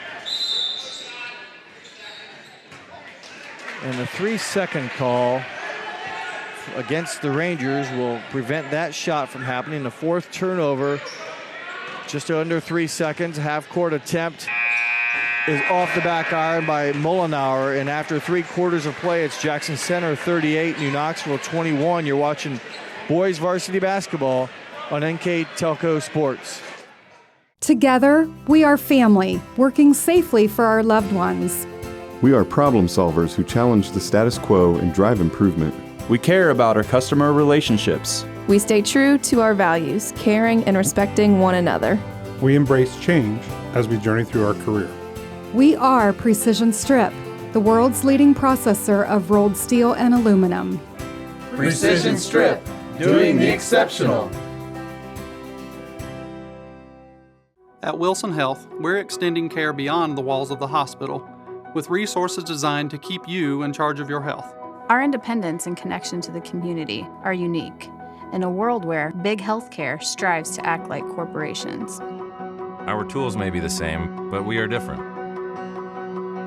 And the 3-second call against the Rangers will prevent that shot from happening. The fourth turnover, just under 3 seconds. Half-court attempt is off the back iron by Mullenauer, and after 3 quarters of play, it's Jackson Center 38, New Knoxville 21. You're watching boys varsity basketball on NKTelco Sports. Together, we are family, working safely for our loved ones. We are problem solvers who challenge the status quo and drive improvement. We care about our customer relationships. We stay true to our values, caring and respecting one another. We embrace change as we journey through our career. We are Precision Strip, the world's leading processor of rolled steel and aluminum. Precision Strip, doing the exceptional. At Wilson Health, we're extending care beyond the walls of the hospital, with resources designed to keep you in charge of your health. Our independence and connection to the community are unique, in a world where big healthcare strives to act like corporations. Our tools may be the same, but we are different.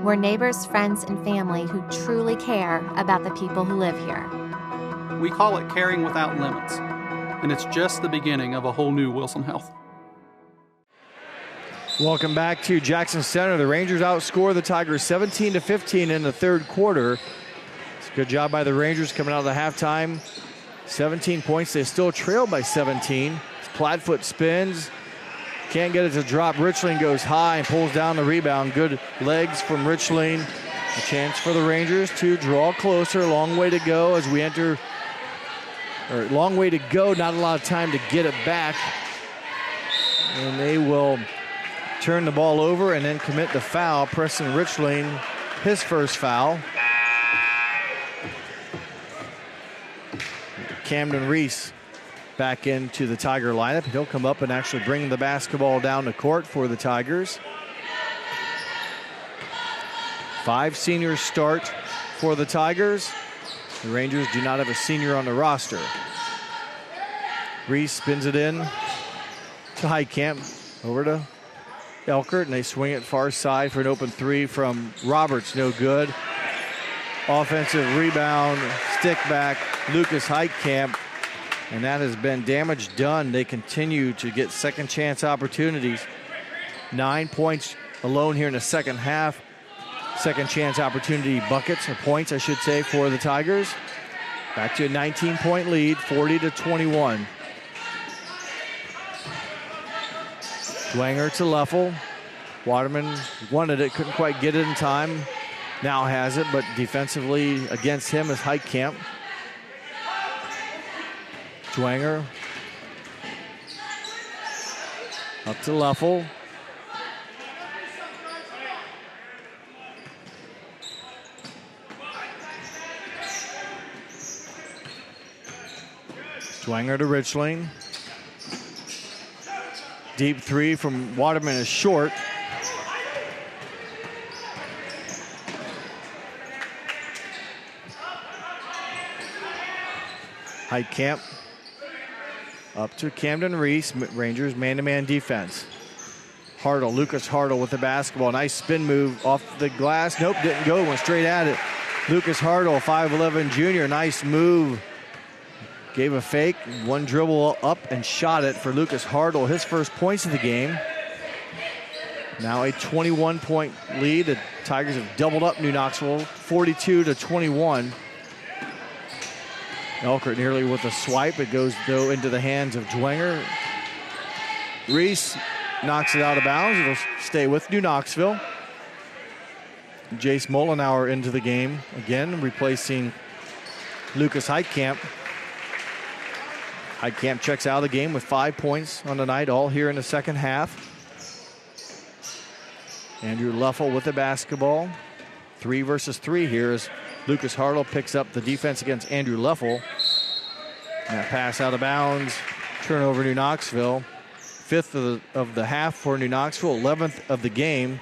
We're neighbors, friends, and family who truly care about the people who live here. We call it caring without limits, and it's just the beginning of a whole new Wilson Health. Welcome back to Jackson Center. The Rangers outscore the Tigers 17-15 in the third quarter. It's a good job by the Rangers coming out of the halftime. 17 points. They still trail by 17. Plattfoot spins. Can't get it to drop. Richling goes high and pulls down the rebound. Good legs from Richling. A chance for the Rangers to draw closer. Long way to go as we enter, or long way to go. Not a lot of time to get it back. And they will turn the ball over and then commit the foul. Preston Richling, his first foul. Camden Reese back into the Tiger lineup. He'll come up and actually bring the basketball down the court for the Tigers. 5 seniors start for the Tigers. The Rangers do not have a senior on the roster. Reese spins it in to Heitkamp, over to Elkert, and they swing it far side for an open three from Roberts. No good. Offensive rebound, stick back, Lucas Heitkamp. And that has been damage done. They continue to get second chance opportunities. 9 points alone here in the second half. Second chance opportunity buckets, or points I should say, for the Tigers. Back to a 19-point lead, 40-21. Dwanger to Leffel. Waterman wanted it, couldn't quite get it in time. Now has it, but defensively against him is Heitkamp. Dwanger up to Leffel. Dwanger to Richling. Deep three from Waterman is short. Heitkamp up to Camden Reese. Rangers man-to-man defense. Hartle, Lucas Hartle with the basketball. Nice spin move off the glass. Nope, didn't go, went straight at it. Lucas Hartle, 5'11 junior, nice move. Gave a fake, one dribble up and shot it for Lucas Hartle, his first points of the game. Now a 21-point lead. The Tigers have doubled up New Knoxville, 42-21. Elkert nearly with a swipe. It goes, though, into the hands of Dwanger. Reese knocks it out of bounds. It'll stay with New Knoxville. Jace Mollenauer into the game again, replacing Lucas Heitkamp. Heitkamp checks out of the game with 5 points on the night, all here in the second half. Andrew Leffel with the basketball. 3 versus 3 here as Lucas Hartle picks up the defense against Andrew Leffel. And that pass out of bounds. Turnover New Knoxville. 5th of the half for New Knoxville, 11th of the game.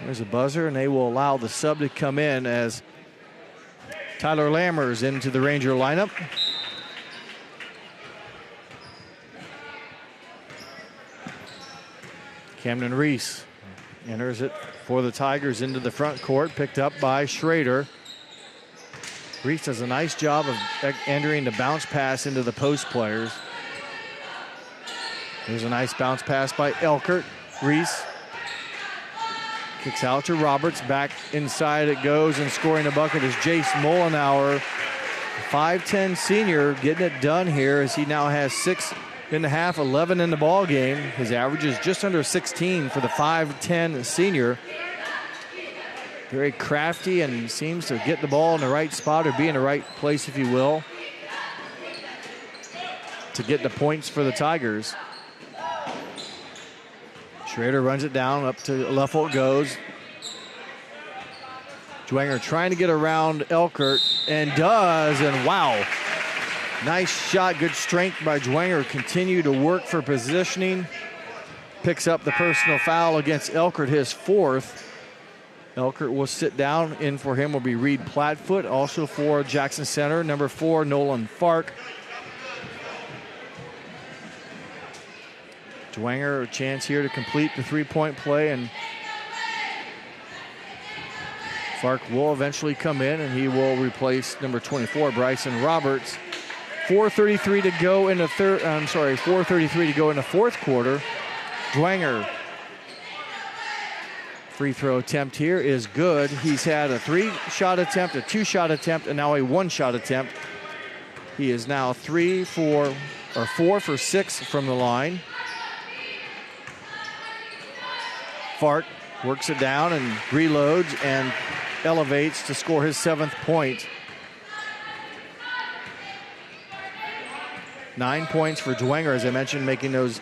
There's a buzzer, and they will allow the sub to come in as Tyler Lammers into the Ranger lineup. Camden Reese enters it for the Tigers into the front court, picked up by Schrader. Reese does a nice job of entering the bounce pass into the post players. There's a nice bounce pass by Elkert. Reese kicks out to Roberts. Back inside it goes, and scoring the bucket is Jace Mollenauer. 5'10 senior getting it done here as he now has 6 in the half, 11 in the ball game. His average is just under 16 for the 5'10 senior. Very crafty and seems to get the ball in the right spot, or be in the right place, if you will, to get the points for the Tigers. Schrader runs it down, up to Leffel it goes. Dwanger trying to get around Elkert, and does, and wow. Nice shot, good strength by Dwanger. Continue to work for positioning. Picks up the personal foul against Elkert, his 4th. Elkert will sit down. In for him will be Reed Plattfoot. Also for Jackson Center, number 4, Nolan Fark. Dwenger, a chance here to complete the three-point play, and Fark will eventually come in, and he will replace number 24, Bryson Roberts. 4:33 to go in the 4:33 to go in the fourth quarter. Dwenger, free throw attempt here is good. He's had a 3-shot attempt, a 2-shot attempt, and now a 1-shot attempt. He is now 4 for 6 from the line. Fark works it down and reloads and elevates to score his 7th point. 9 points for Dwenger, as I mentioned, making those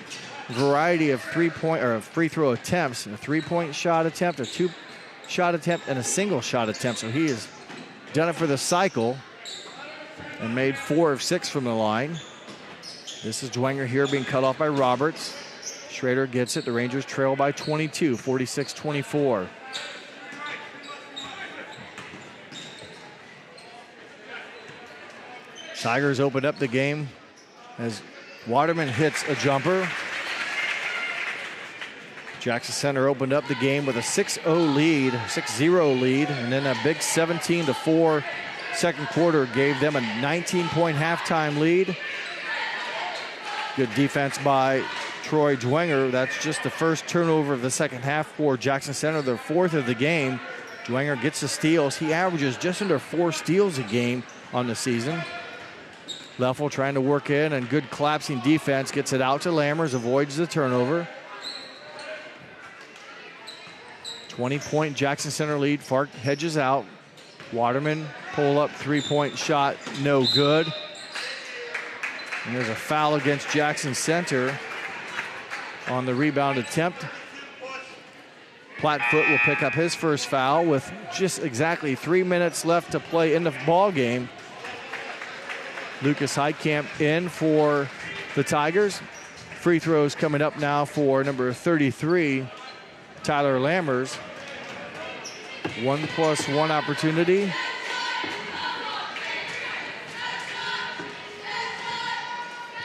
variety of free throw attempts. A 3-point shot attempt, a 2-shot attempt, and a single shot attempt. So he has done it for the cycle and made 4 of 6 from the line. This is Dwenger here being cut off by Roberts. Schrader gets it. The Rangers trail by 22, 46-24. Tigers opened up the game as Waterman hits a jumper. Jackson Center opened up the game with a 6-0 lead, and then a big 17-4 second quarter gave them a 19-point halftime lead. Good defense by Troy Dwenger. That's just the first turnover of the second half for Jackson Center, their 4th of the game. Dwenger gets the steals. He averages just under 4 steals a game on the season. Leffel trying to work in, and good collapsing defense. Gets it out to Lammers, avoids the turnover. 20-point Jackson Center lead. Fark hedges out. Waterman pull up 3-point shot, no good. And there's a foul against Jackson Center on the rebound attempt. Plattfoot will pick up his first foul with just exactly 3 minutes left to play in the ball game. Lucas Heitkamp in for the Tigers. Free throws coming up now for number 33, Tyler Lammers. 1+1 opportunity.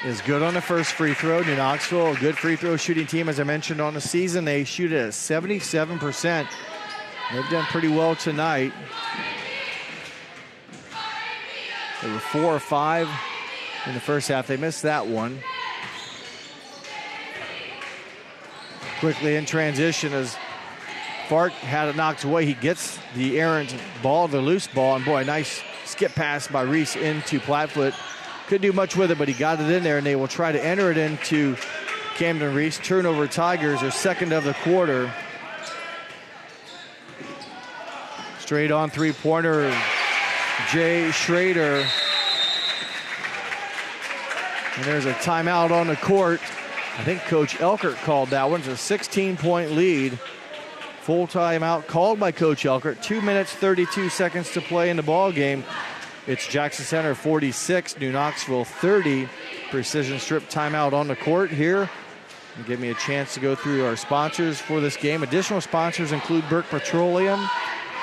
Is good on the first free throw. New Knoxville, a good free throw shooting team, as I mentioned on the season. They shoot it at 77%. They've done pretty well tonight. They were 4 or 5 in the first half. They missed that one. Quickly in transition as Fark had it knocked away. He gets the errant ball, the loose ball, and boy, a nice skip pass by Reese into Plattfoot. Couldn't do much with it, but he got it in there, and they will try to enter it into Camden Reese. Turnover Tigers, their 2nd of the quarter. Straight on three-pointer, Jay Schrader. And there's a timeout on the court. I think Coach Elkert called that one. It's a 16-point lead. Full timeout called by Coach Elkert. 2 minutes, 32 seconds to play in the ball game. It's Jackson Center 46, New Knoxville 30. Precision strip timeout on the court here. And give me a chance to go through our sponsors for this game. Additional sponsors include Burke Petroleum,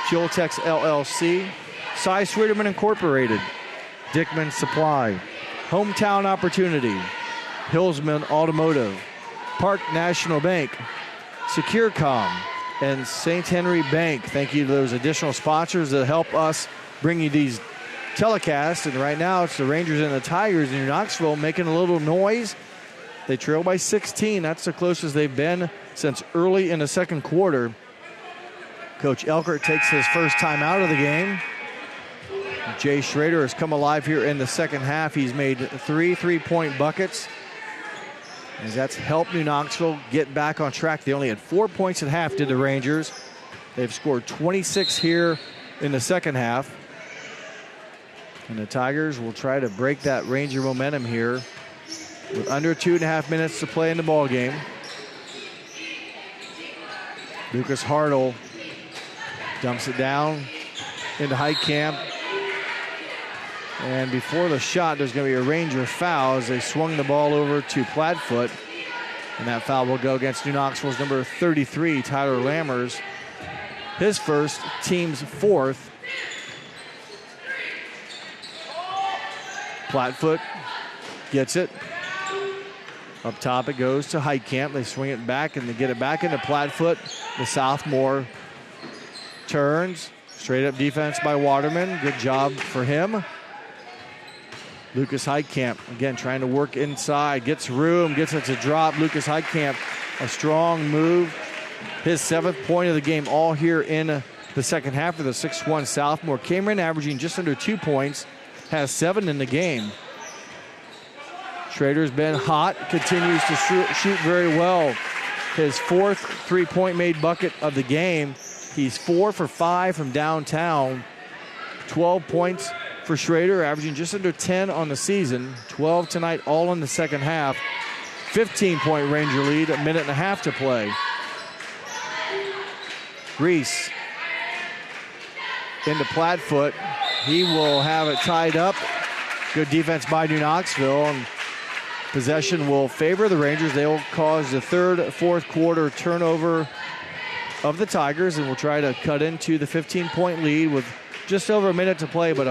Fueltex LLC, Cy Sweeterman Incorporated, Dickman Supply, Hometown Opportunity, Hillsman Automotive, Park National Bank, SecureCom, and St. Henry Bank. Thank you to those additional sponsors that help us bring you these telecasts. And right now it's the Rangers and the Tigers in New Knoxville making a little noise. They trail by 16. That's the closest they've been since early in the second quarter. Coach Elkert takes his first time out of the game. Jay Schrader has come alive here in the second half. He's made 3 3-point buckets, as that's helped New Knoxville get back on track. They only had 4 points at half, did the Rangers. They've scored 26 here in the second half. And the Tigers will try to break that Ranger momentum here with under 2.5 minutes to play in the ball game. Lucas Hartle dumps it down into Heitkamp. And before the shot, there's going to be a Ranger foul as they swung the ball over to Plattfoot. And that foul will go against New Knoxville's number 33, Tyler Lammers. his first, team's fourth. Plattfoot gets it. Up top it goes to Heitkamp. They swing it back and they get it back into Plattfoot. The sophomore turns. Straight up defense by Waterman. Good job for him. Lucas Heitkamp, again, trying to work inside. Gets room, gets it to drop. Lucas Heitkamp, a strong move. His 7th point of the game, all here in the second half of the 6'1 sophomore. Came in averaging just under 2 points. Has 7 in the game. Schrader's been hot, continues to shoot very well. His 4th three-point made bucket of the game. He's 4 for 5 from downtown. 12 points for Schrader, averaging just under 10 on the season. 12 tonight, all in the second half. 15-point Ranger lead, a minute and a half to play. Reese into Plattfoot. He will have it tied up. Good defense by New Knoxville. And possession will favor the Rangers. They will cause the third, fourth quarter turnover of the Tigers and will try to cut into the 15-point lead with just over a minute to play. But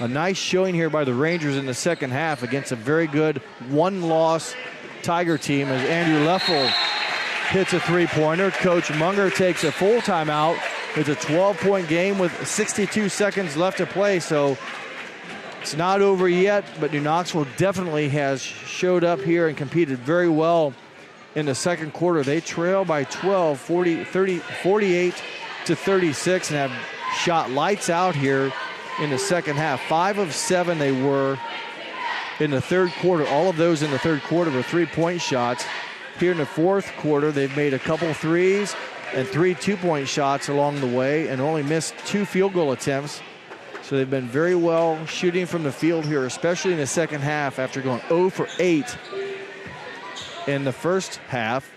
a nice showing here by the Rangers in the second half against a very good one-loss Tiger team as Andrew Leffel hits a three-pointer. Coach Munger takes a full timeout. It's a 12-point game with 62 seconds left to play, so it's not over yet, but New Knoxville definitely has showed up here and competed very well in the second quarter. They trail by 12, 48 to 36, and have shot lights out here in the second half. 5 of 7 they were in the third quarter. All of those in the third quarter were three-point shots. Here in the fourth quarter, they've made a couple threes and 3 two-point shots along the way and only missed 2 field goal attempts. So they've been very well shooting from the field here, especially in the second half after going 0 for 8 in the first half.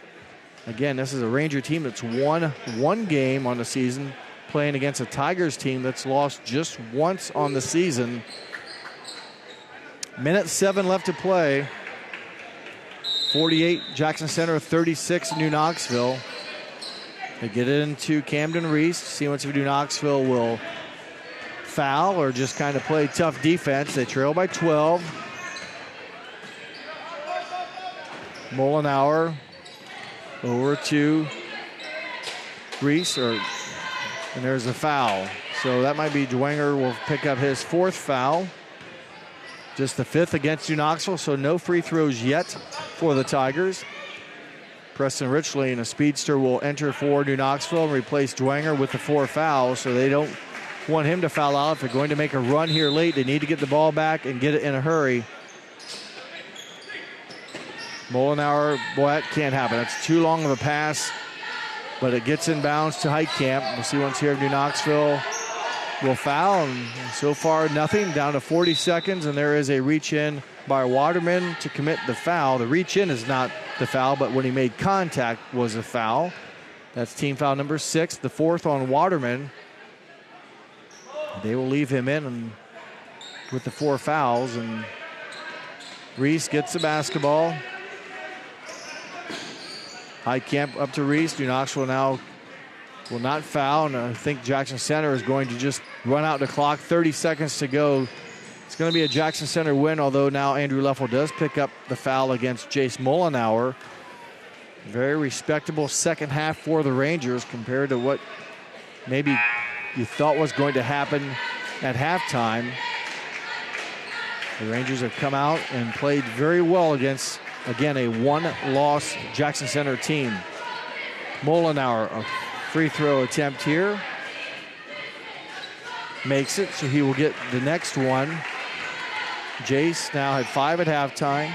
Again, this is a Ranger team that's won one game on the season, playing against a Tigers team that's lost just once on the season. Minute 7 left to play. 48 Jackson Center, 36 New Knoxville. They get it into Camden Reese. See once if New Knoxville will foul or just kind of play tough defense. They trail by 12. Mollenauer over to Reese, and there's a foul. So that might be Dwenger will pick up his 4th foul. Just the 5th against New Knoxville, so no free throws yet for the Tigers. Preston Richley and a speedster will enter for New Knoxville and replace Dwenger with the 4 fouls, so they don't want him to foul out. If they're going to make a run here late, they need to get the ball back and get it in a hurry. Mollenauer, boy, that can't happen. That's too long of a pass, but it gets inbounds to Heitkamp. We'll see once here if New Knoxville will foul, and so far nothing, down to 40 seconds, and there is a reach-in by Waterman to commit the foul. The reach-in is not the foul, but when he made contact was a foul. That's team foul number 6, the 4th on Waterman. They will leave him in and with the 4 fouls, and Reese gets the basketball. Heitkamp up to Reese. New Knoxville now will not foul, and I think Jackson Center is going to just run out the clock. 30 seconds to go. It's going to be a Jackson Center win, although now Andrew Leffel does pick up the foul against Jace Mollenauer. Very respectable second half for the Rangers compared to what maybe you thought was going to happen at halftime. The Rangers have come out and played very well against, again, a one-loss Jackson Center team. Mollenauer, a free throw attempt here. Makes it, so he will get the next one. Jace now had 5 at halftime.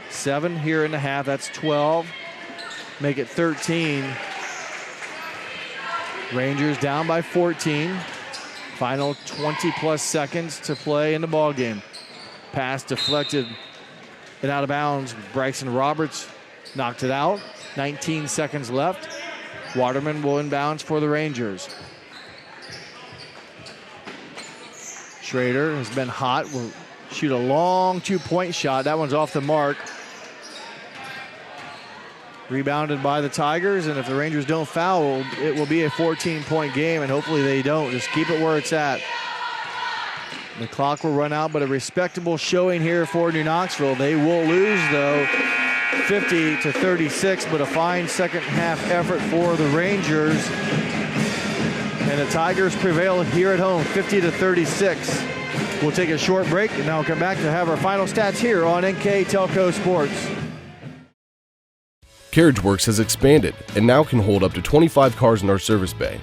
7 here in the half, that's 12. Make it 13. Rangers down by 14. Final 20-plus seconds to play in the ballgame. Pass deflected and out of bounds. Bryson Roberts knocked it out. 19 seconds left. Waterman will inbounds for the Rangers. Schrader has been hot. Will shoot a long 2-point shot. That one's off the mark. Rebounded by the Tigers, and if the Rangers don't foul, it will be a 14-point game, and hopefully they don't. Just keep it where it's at. The clock will run out, but a respectable showing here for New Knoxville. They will lose, though, 50-36, but a fine second-half effort for the Rangers. And the Tigers prevail here at home, 50-36. We'll take a short break, and now we'll come back to have our final stats here on NKTelco Sports. CarriageWorks has expanded and now can hold up to 25 cars in our service bay.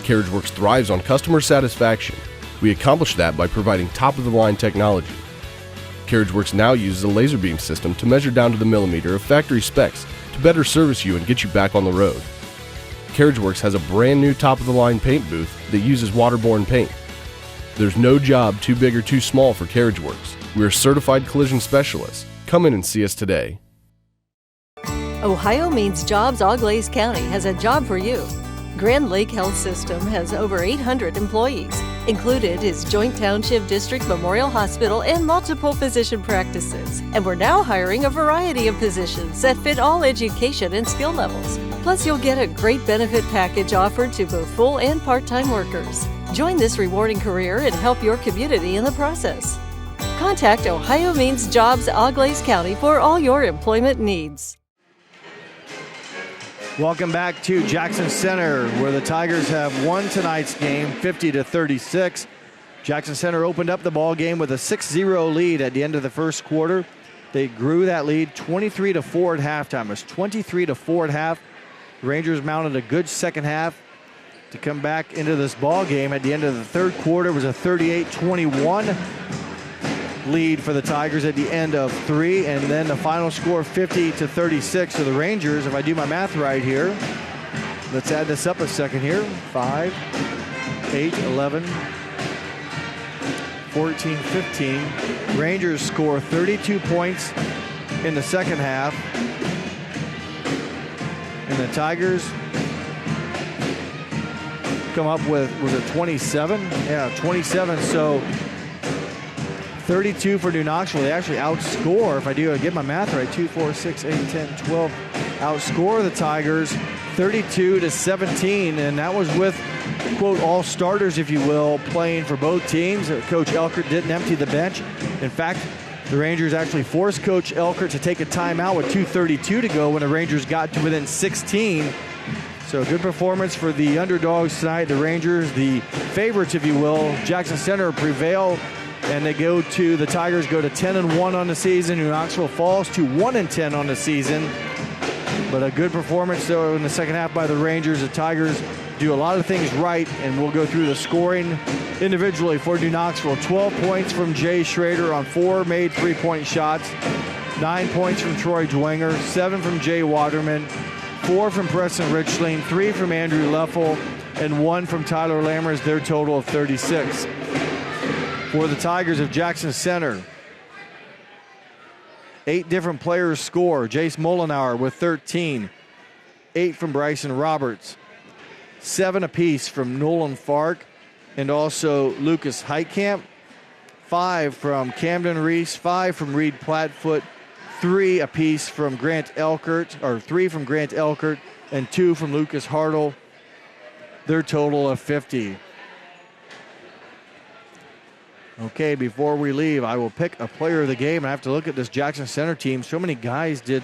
CarriageWorks thrives on customer satisfaction. We accomplish that by providing top-of-the-line technology. CarriageWorks now uses a laser beam system to measure down to the millimeter of factory specs to better service you and get you back on the road. CarriageWorks has a brand new top-of-the-line paint booth that uses waterborne paint. There's no job too big or too small for CarriageWorks. We're certified collision specialists. Come in and see us today. Ohio Means Jobs Auglaize County has a job for you. Grand Lake Health System has over 800 employees. Included is Joint Township District Memorial Hospital and multiple physician practices. And we're now hiring a variety of positions that fit all education and skill levels. Plus, you'll get a great benefit package offered to both full and part-time workers. Join this rewarding career and help your community in the process. Contact Ohio Means Jobs Auglaize County for all your employment needs. Welcome back to Jackson Center, where the Tigers have won tonight's game 50-36. Jackson Center opened up the ball game with a 6-0 lead at the end of the first quarter. They grew that lead 23-4 at halftime. It was 23-4 at half. The Rangers mounted a good second half to come back into this ball game. At the end of the third quarter, it was a 38-21 lead for the Tigers at the end of 3, and then the final score 50-36 to the Rangers. If I do my math right here, let's add this up a second here. 5, 8, 11, 14, 15. Rangers score 32 points in the second half, and the Tigers come up with, was it 27? Yeah, 27. So 32 for New Knoxville. They actually outscore, if I do get my math right, 2, 4, 6, 8, 10, 12, outscore the Tigers 32-17, and that was with, quote, all starters, if you will, playing for both teams. Coach Elkert didn't empty the bench. In fact, the Rangers actually forced Coach Elkert to take a timeout with 2:32 to go when the Rangers got to within 16. So good performance for the underdogs tonight. The Rangers, the favorites, if you will. Jackson Center prevail, and the Tigers go to 10-1 on the season. New Knoxville falls to 1-10 on the season. But a good performance, though, in the second half by the Rangers. The Tigers do a lot of things right, and we'll go through the scoring individually for New Knoxville. 12 points from Jay Schrader on 4 made three-point shots. 9 points from Troy Dwenger. 7 from Jay Waterman. 4 from Preston Richling. 3 from Andrew Leffel. And 1 from Tyler Lammers, their total of 36. For the Tigers of Jackson Center, 8 different players score. Jace Mollenauer with 13. 8 from Bryson Roberts. 7 apiece from Nolan Fark and also Lucas Heitkamp. 5 from Camden Reese. 5 from Reed Plattfoot. 3 apiece from Grant Elkert, or 3 from Grant Elkert, and 2 from Lucas Hartle. Their total of 50. Okay, before we leave, I will pick a player of the game. I have to look at this Jackson Center team. So many guys did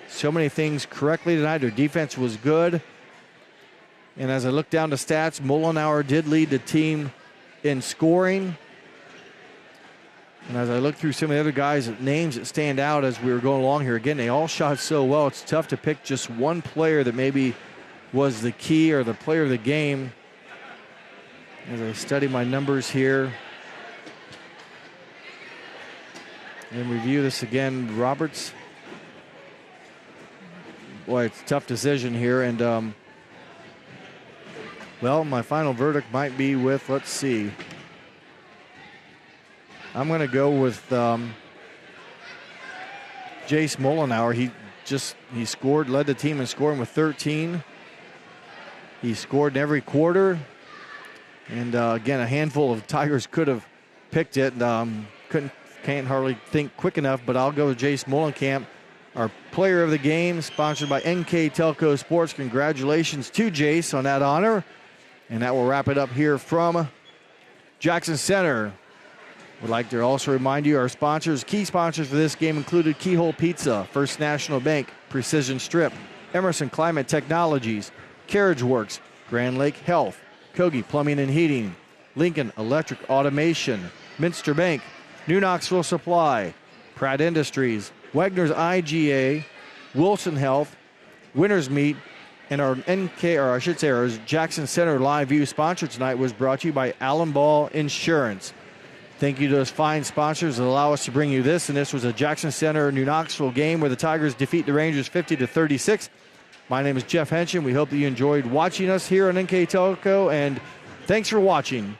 so many things correctly tonight. Their defense was good. And as I look down the stats, Mollenauer did lead the team in scoring. And as I look through some of the other guys' names that stand out as we were going along here, again, they all shot so well. It's tough to pick just one player that maybe was the key or the player of the game. As I study my numbers here and review this again, Roberts. Boy, it's a tough decision here. And, well, my final verdict might be with, let's see. I'm going to go with Jace Mollenauer. He scored, led the team in scoring with 13. He scored in every quarter. And again, a handful of Tigers could have picked it. Can't hardly think quick enough, but I'll go with Jace Mollenkamp. Our player of the game, sponsored by NKTelco Sports. Congratulations to Jace on that honor. And that will wrap it up here from Jackson Center. Would like to also remind you our sponsors, key sponsors for this game included Keyhole Pizza, First National Bank, Precision Strip, Emerson Climate Technologies, Carriage Works, Grand Lake Health, Kogi Plumbing and Heating, Lincoln Electric Automation, Minster Bank, New Knoxville Supply, Pratt Industries, Wagner's IGA, Wilson Health, Winners Meat, and our our Jackson Center Live View sponsor tonight was brought to you by Allen Ball Insurance. Thank you to those fine sponsors that allow us to bring you this. And this was a Jackson Center New Knoxville game where the Tigers defeat the Rangers 50-36. My name is Jeff Henshin. We hope that you enjoyed watching us here on NKTelco, and thanks for watching.